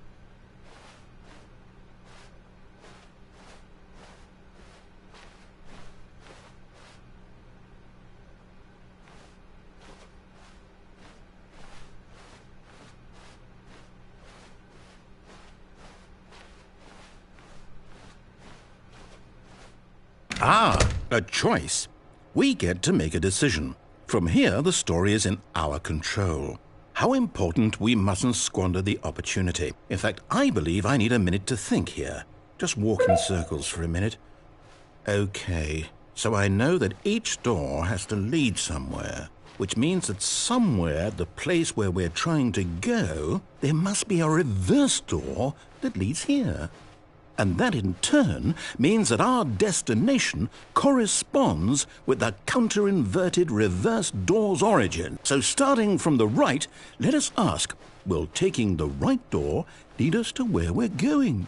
Ah, a choice. We get to make a decision. From here, the story is in our control. How important we mustn't squander the opportunity. In fact, I believe I need a minute to think here. Just walk in circles for a minute. Okay, so I know that each door has to lead somewhere, which means that somewhere at the place where we're trying to go, there must be a reverse door that leads here. And that in turn means that our destination corresponds with the counter-inverted reverse door's origin. So starting from the right, let us ask, will taking the right door lead us to where we're going?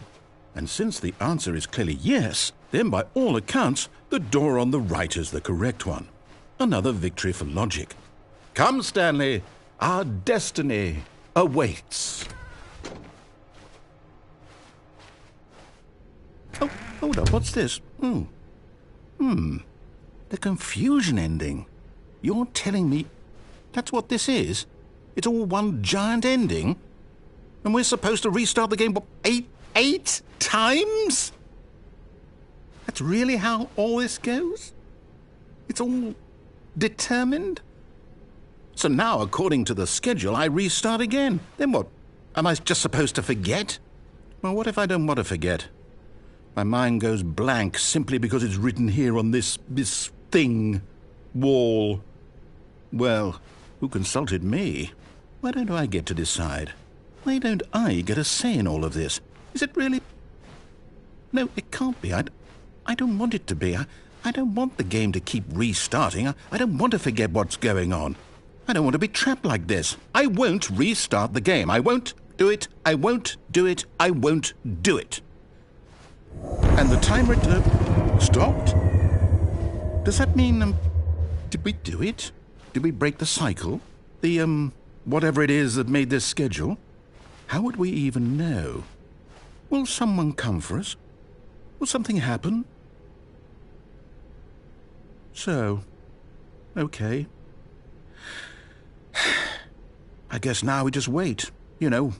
And since the answer is clearly yes, then by all accounts, the door on the right is the correct one. Another victory for logic. Come, Stanley, our destiny awaits. Oh, hold up, what's this? The confusion ending. You're telling me that's what this is? It's all one giant ending? And we're supposed to restart the game, what, eight times? That's really how all this goes? It's all determined? So now, according to the schedule, I restart again. Then what? Am I just supposed to forget? Well, what if I don't want to forget? My mind goes blank simply because it's written here on this thing, wall. Well, who consulted me? Why don't I get to decide? Why don't I get a say in all of this? Is it really? No, it can't be. I don't want it to be. I don't want the game to keep restarting. I don't want to forget what's going on. I don't want to be trapped like this. I won't restart the game. I won't do it. I won't do it. I won't do it. And the timer stopped? Does that mean, did we do it? Did we break the cycle? The, whatever it is that made this schedule? How would we even know? Will someone come for us? Will something happen? So, okay. I guess now we just wait, you know.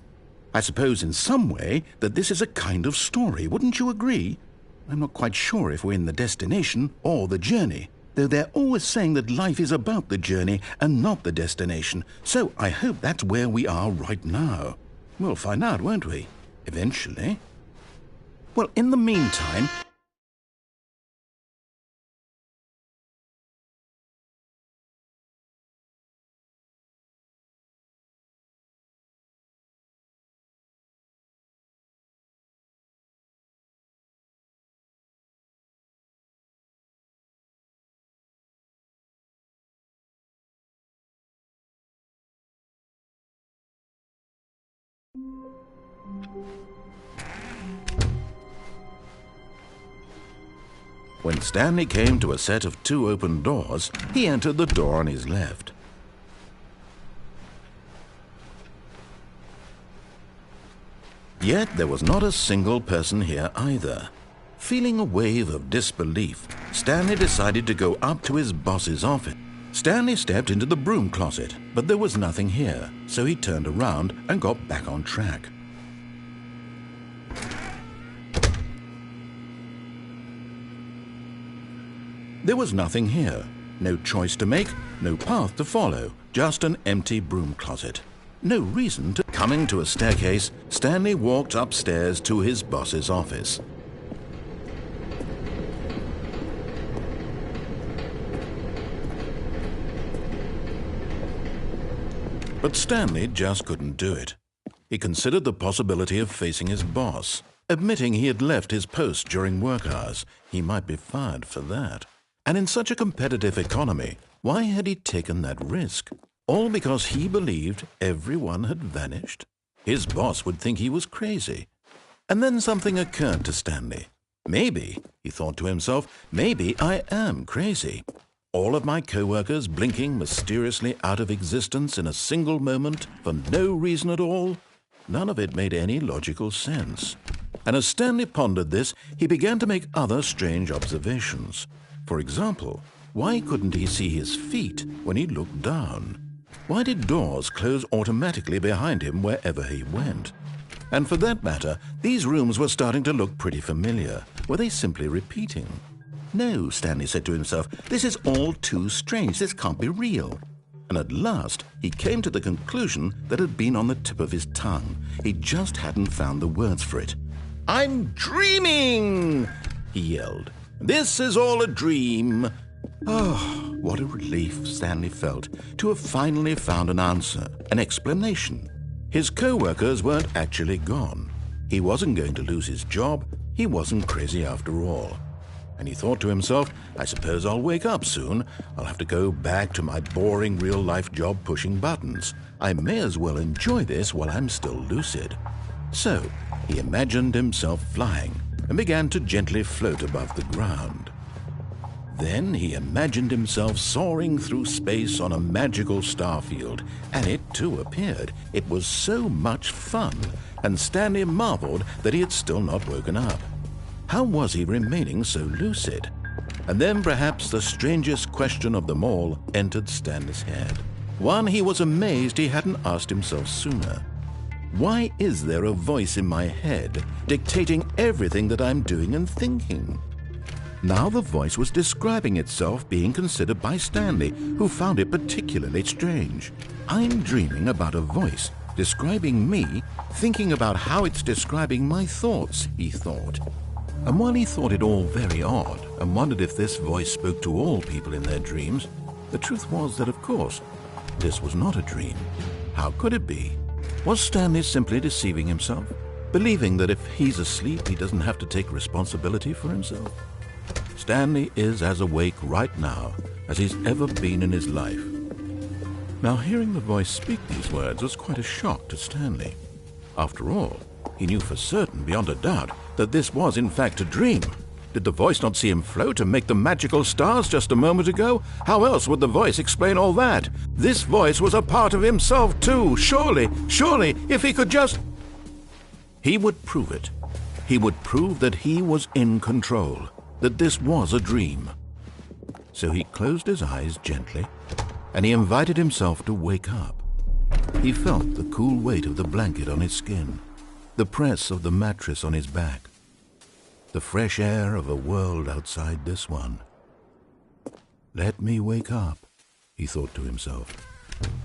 I suppose in some way that this is a kind of story, wouldn't you agree? I'm not quite sure if we're in the destination or the journey, though they're always saying that life is about the journey and not the destination, so I hope that's where we are right now. We'll find out, won't we? Eventually. Well, in the meantime... When Stanley came to a set of 2 open doors, he entered the door on his left. Yet there was not a single person here either. Feeling a wave of disbelief, Stanley decided to go up to his boss's office. Stanley stepped into the broom closet, but there was nothing here, so he turned around and got back on track. There was nothing here. No choice to make, no path to follow, just an empty broom closet. No reason to... Coming to a staircase, Stanley walked upstairs to his boss's office. But Stanley just couldn't do it. He considered the possibility of facing his boss. Admitting he had left his post during work hours, he might be fired for that. And in such a competitive economy, why had he taken that risk? All because he believed everyone had vanished? His boss would think he was crazy. And then something occurred to Stanley. Maybe, he thought to himself, maybe I am crazy. All of my co-workers blinking mysteriously out of existence in a single moment for no reason at all? None of it made any logical sense. And as Stanley pondered this, he began to make other strange observations. For example, why couldn't he see his feet when he looked down? Why did doors close automatically behind him wherever he went? And for that matter, these rooms were starting to look pretty familiar. Were they simply repeating? No, Stanley said to himself, this is all too strange. This can't be real. And at last, he came to the conclusion that had been on the tip of his tongue. He just hadn't found the words for it. "I'm dreaming!" he yelled. "This is all a dream." Oh, what a relief Stanley felt to have finally found an answer, an explanation. His co-workers weren't actually gone. He wasn't going to lose his job. He wasn't crazy after all. And he thought to himself, I suppose I'll wake up soon. I'll have to go back to my boring real-life job pushing buttons. I may as well enjoy this while I'm still lucid. So he imagined himself flying and began to gently float above the ground. Then he imagined himself soaring through space on a magical starfield, and it too appeared. It was so much fun, and Stanley marveled that he had still not woken up. How was he remaining so lucid? And then perhaps the strangest question of them all entered Stanley's head. One he was amazed he hadn't asked himself sooner. Why is there a voice in my head dictating everything that I'm doing and thinking? Now the voice was describing itself being considered by Stanley, who found it particularly strange. I'm dreaming about a voice describing me, thinking about how it's describing my thoughts, he thought. And while he thought it all very odd and wondered if this voice spoke to all people in their dreams, the truth was that, of course, this was not a dream. How could it be? Was Stanley simply deceiving himself, believing that if he's asleep he doesn't have to take responsibility for himself? Stanley is as awake right now as he's ever been in his life. Now, hearing the voice speak these words was quite a shock to Stanley. After all, he knew for certain, beyond a doubt, that this was in fact a dream. Did the voice not see him float and make the magical stars just a moment ago? How else would the voice explain all that? This voice was a part of himself too. Surely, if he could just... He would prove it. He would prove that he was in control, that this was a dream. So he closed his eyes gently, and he invited himself to wake up. He felt the cool weight of the blanket on his skin, the press of the mattress on his back, the fresh air of a world outside this one. Let me wake up, he thought to himself.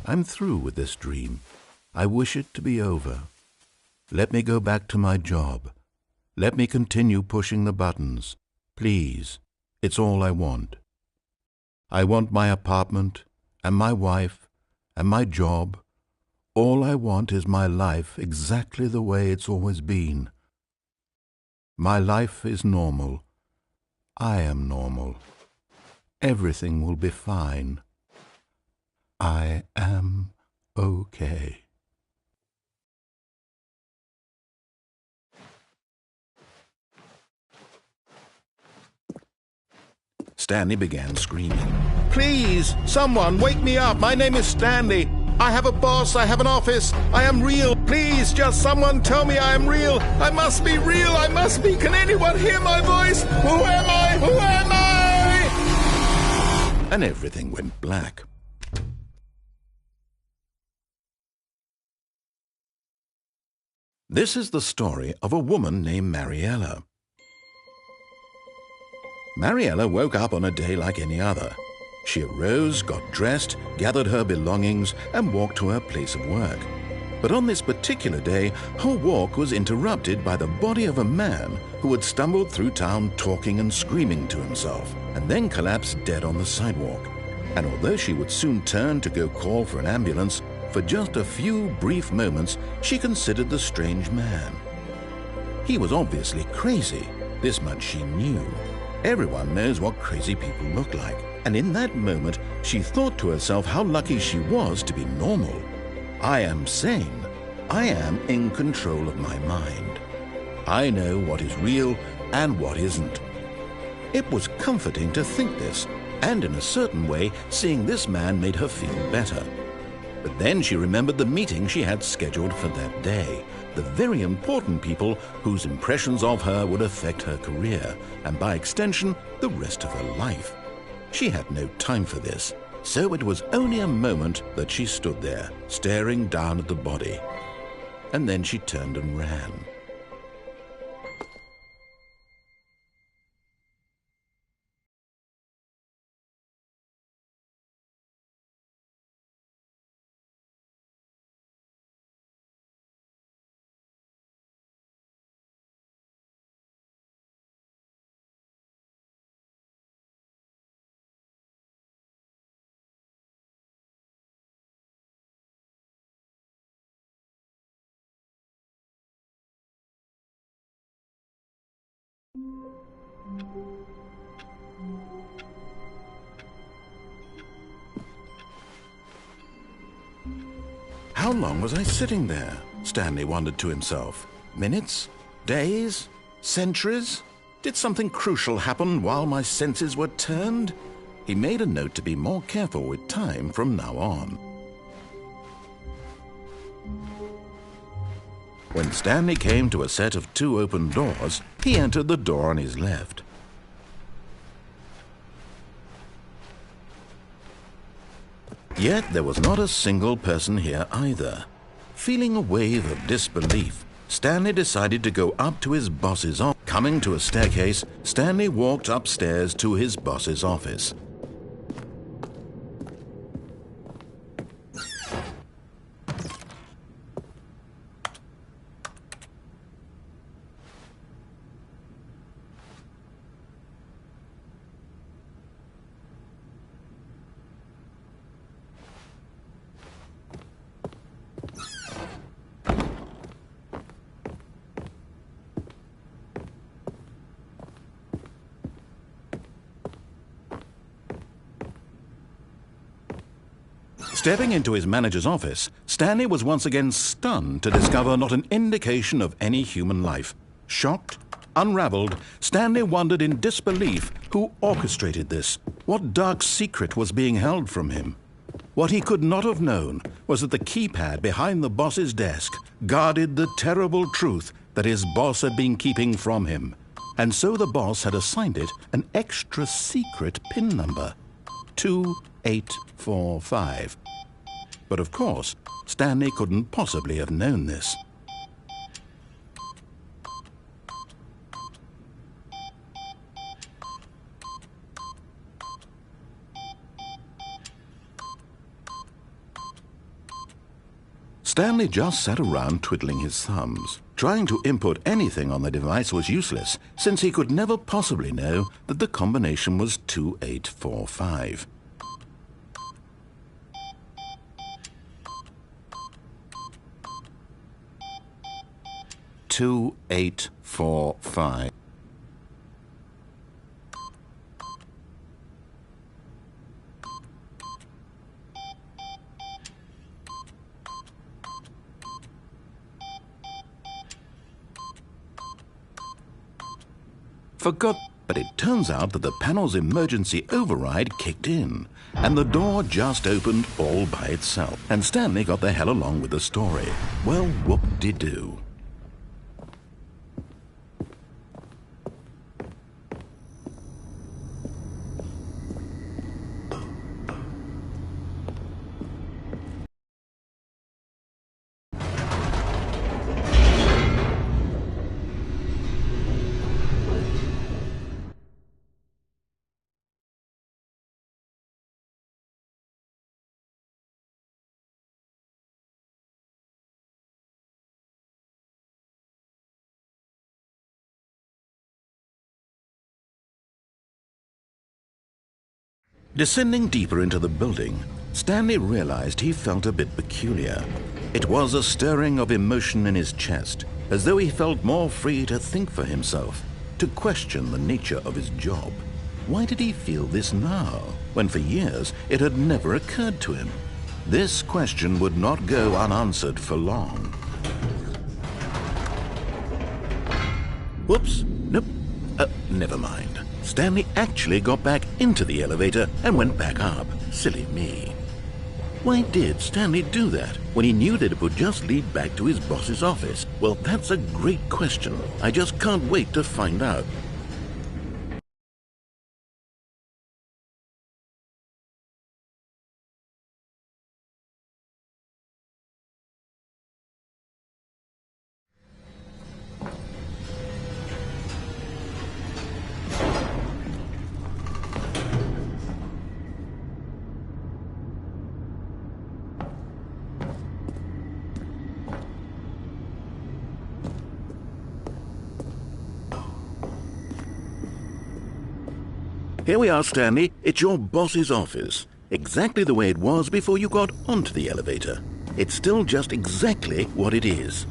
I'm through with this dream. I wish it to be over. Let me go back to my job. Let me continue pushing the buttons. Please, it's all I want. I want my apartment and my wife and my job. All I want is my life exactly the way it's always been. My life is normal. I am normal. Everything will be fine. I am okay. Stanley began screaming. Please, someone, wake me up. My name is Stanley. I have a boss. I have an office. I am real. Please, just someone tell me I am real. I must be real. I must be. Can anyone hear my voice? Who am I? Who am I? And everything went black. This is the story of a woman named Mariella. Mariella woke up on a day like any other. She arose, got dressed, gathered her belongings, and walked to her place of work. But on this particular day, her walk was interrupted by the body of a man who had stumbled through town talking and screaming to himself, and then collapsed dead on the sidewalk. And although she would soon turn to go call for an ambulance, for just a few brief moments she considered the strange man. He was obviously crazy. This much she knew. Everyone knows what crazy people look like. And in that moment, she thought to herself how lucky she was to be normal. I am sane. I am in control of my mind. I know what is real and what isn't. It was comforting to think this, And in a certain way, seeing this man made her feel better. But then she remembered the meeting she had scheduled for that day. The very important people whose impressions of her would affect her career, and by extension, the rest of her life. She had no time for this, so it was only a moment that she stood there, staring down at the body. And then she turned and ran. How long was I sitting there? Stanley wondered to himself. Minutes? Days? Centuries? Did something crucial happen while my senses were turned? He made a note to be more careful with time from now on. When Stanley came to a set of 2 open doors, he entered the door on his left. Yet there was not a single person here either. Feeling a wave of disbelief, Stanley decided to go up to his boss's office. Coming to a staircase, Stanley walked upstairs to his boss's office. Stepping into his manager's office, Stanley was once again stunned to discover not an indication of any human life. Shocked, unraveled, Stanley wondered in disbelief who orchestrated this. What dark secret was being held from him? What he could not have known was that the keypad behind the boss's desk guarded the terrible truth that his boss had been keeping from him. And so the boss had assigned it an extra secret PIN number, 2845. But of course, Stanley couldn't possibly have known this. Stanley just sat around twiddling his thumbs. Trying to input anything on the device was useless, since he could never possibly know that the combination was 2845. Two, 8, 4, 5. Forgot, but it turns out that the panel's emergency override kicked in, and the door just opened all by itself. And Stanley got the hell along with the story. Well, whoop-de-doo. Descending deeper into the building, Stanley realized he felt a bit peculiar. It was a stirring of emotion in his chest, as though he felt more free to think for himself, to question the nature of his job. Why did he feel this now, when for years it had never occurred to him? This question would not go unanswered for long. Whoops, nope, never mind. Stanley actually got back into the elevator and went back up. Silly me. Why did Stanley do that when he knew that it would just lead back to his boss's office? Well, that's a great question. I just can't wait to find out. Here we are, Stanley. It's your boss's office. Exactly the way it was before you got onto the elevator. It's still just exactly what it is.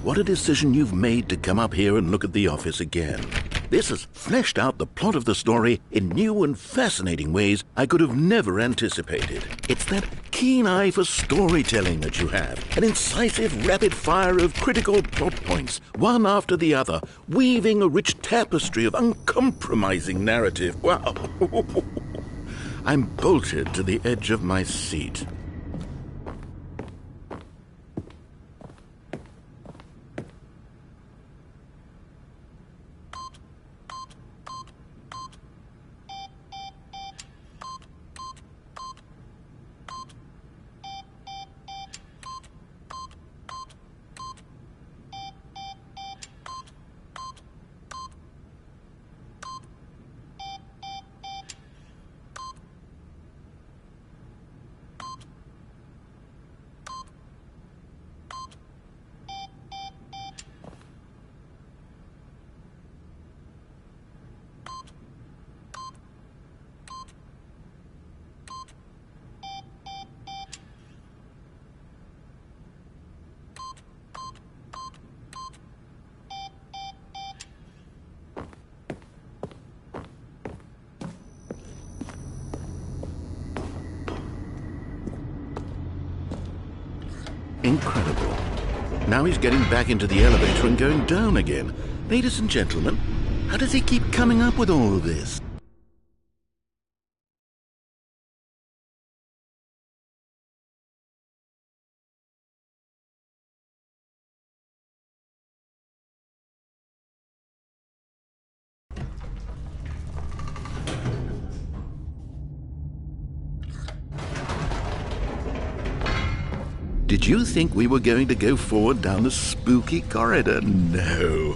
What a decision you've made to come up here and look at the office again. This has fleshed out the plot of the story in new and fascinating ways I could have never anticipated. It's that keen eye for storytelling that you have, an incisive rapid fire of critical plot points, one after the other, weaving a rich tapestry of uncompromising narrative. Wow! I'm bolted to the edge of my seat. Incredible. Now he's getting back into the elevator and going down again. Ladies and gentlemen, how does he keep coming up with all of this? Did you think we were going to go forward down a spooky corridor? No.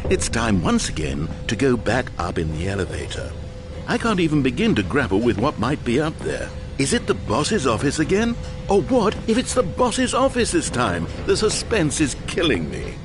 It's time once again to go back up in the elevator. I can't even begin to grapple with what might be up there. Is it the boss's office again? Or what if it's the boss's office this time? The suspense is killing me.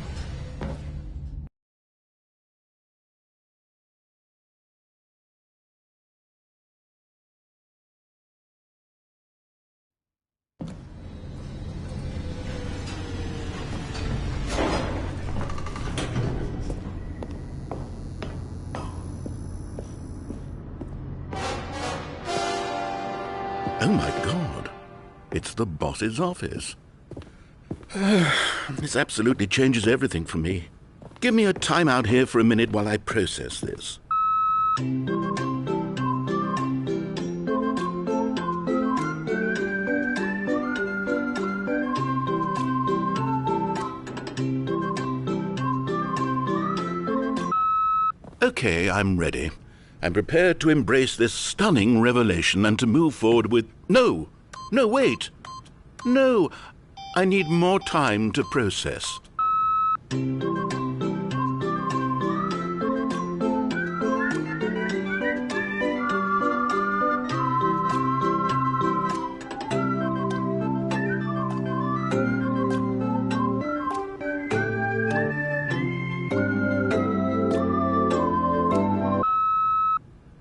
Oh my God, it's the boss's office. This absolutely changes everything for me. Give me a time out here for a minute while I process this. Okay, I'm ready. I'm prepared to embrace this stunning revelation and to move forward with... No! No, wait! No! I need more time to process.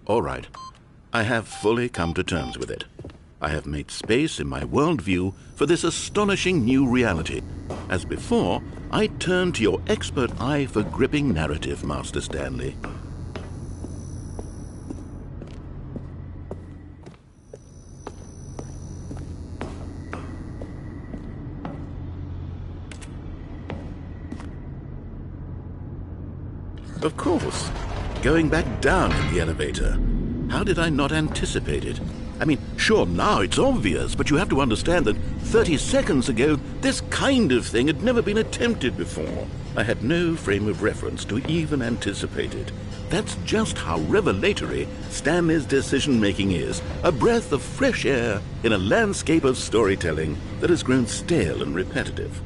All right, I have fully come to terms with it. I have made space in my worldview for this astonishing new reality. As before, I turn to your expert eye for gripping narrative, Master Stanley. Of course. going back down in the elevator. How did I not anticipate it? I mean, sure, now it's obvious, but you have to understand that 30 seconds ago, this kind of thing had never been attempted before. I had no frame of reference to even anticipate it. That's just how revelatory Stanley's decision-making is, a breath of fresh air in a landscape of storytelling that has grown stale and repetitive.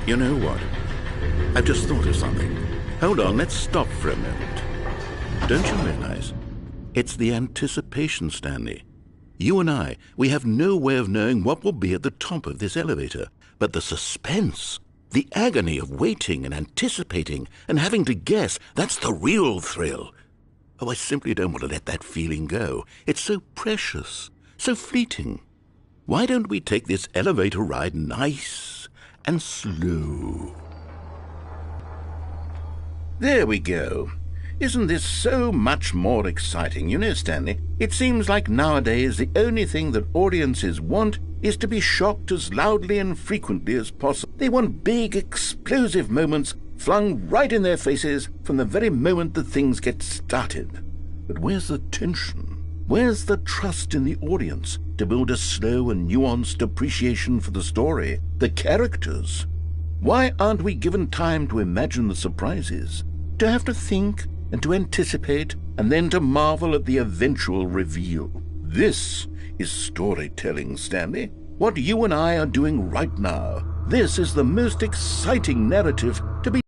You know what? I've just thought of something. Hold on, let's stop for a moment. Don't you realize? It's the anticipation, Stanley. You and I, we have no way of knowing what will be at the top of this elevator. But the suspense, the agony of waiting and anticipating and having to guess, that's the real thrill. Oh, I simply don't want to let that feeling go. It's so precious, so fleeting. Why don't we take this elevator ride nice and slow? There we go. Isn't this so much more exciting? You know, Stanley, it seems like nowadays the only thing that audiences want is to be shocked as loudly and frequently as possible. They want big, explosive moments flung right in their faces from the very moment that things get started. But where's the tension? Where's the trust in the audience to build a slow and nuanced appreciation for the story, the characters? Why aren't we given time to imagine the surprises, to have to think and to anticipate, and then to marvel at the eventual reveal? This is storytelling, Stanley. What you and I are doing right now. This is the most exciting narrative to be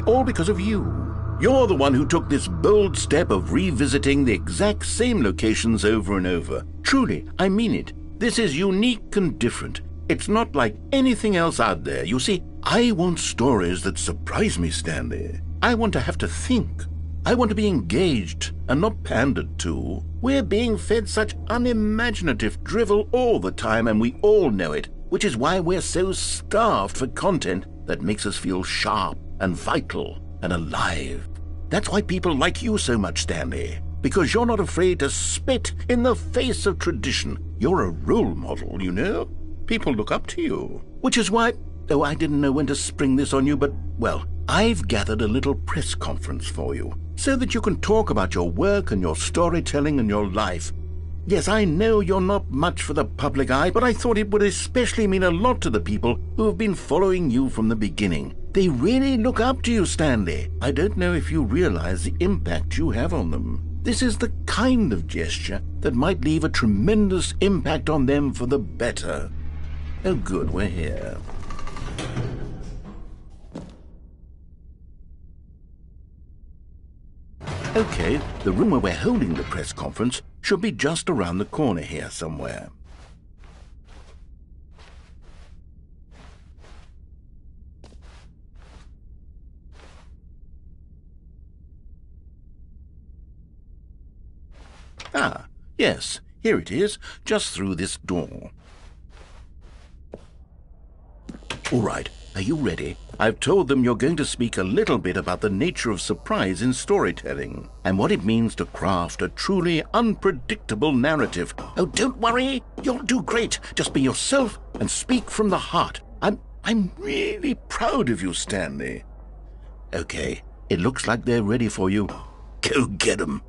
all because of you. You're the one who took this bold step of revisiting the exact same locations over and over. Truly, I mean it. This is unique and different. It's not like anything else out there. You see, I want stories that surprise me, Stanley. I want to have to think. I want to be engaged and not pandered to. We're being fed such unimaginative drivel all the time, and we all know it, which is why we're so starved for content that makes us feel sharp and vital and alive. That's why people like you so much, Stanley, because you're not afraid to spit in the face of tradition. You're a role model, you know? People look up to you, which is why, oh, I didn't know when to spring this on you, but, well, I've gathered a little press conference for you so that you can talk about your work and your storytelling and your life. Yes, I know you're not much for the public eye, but I thought it would especially mean a lot to the people who have been following you from the beginning. They really look up to you, Stanley. I don't know if you realize the impact you have on them. This is the kind of gesture that might leave a tremendous impact on them for the better. Oh, good, we're here. Okay, the room where we're holding the press conference should be just around the corner here somewhere. Ah, yes, here it is, just through this door. All right, are you ready? I've told them you're going to speak a little bit about the nature of surprise in storytelling and what it means to craft a truly unpredictable narrative. Oh, don't worry, you'll do great. Just be yourself and speak from the heart. I'm really proud of you, Stanley. Okay, it looks like they're ready for you. Go get 'em.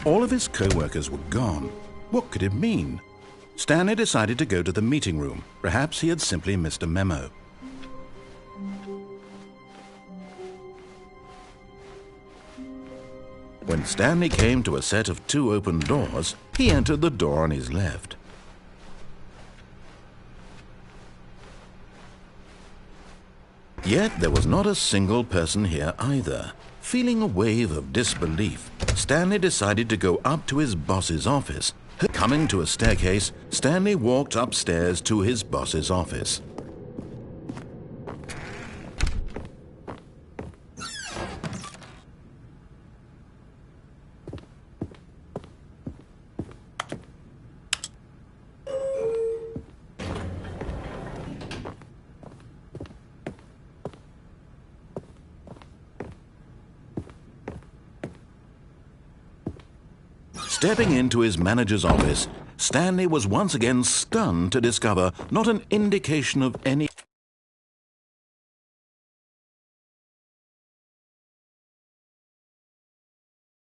All of his co-workers were gone. What could it mean? Stanley decided to go to the meeting room. Perhaps he had simply missed a memo. When Stanley came to a set of 2 open doors, he entered the door on his left. Yet there was not a single person here either. Feeling a wave of disbelief, Stanley decided to go up to his boss's office. Coming to a staircase, Stanley walked upstairs to his boss's office. Stepping into his manager's office, Stanley was once again stunned to discover not an indication of any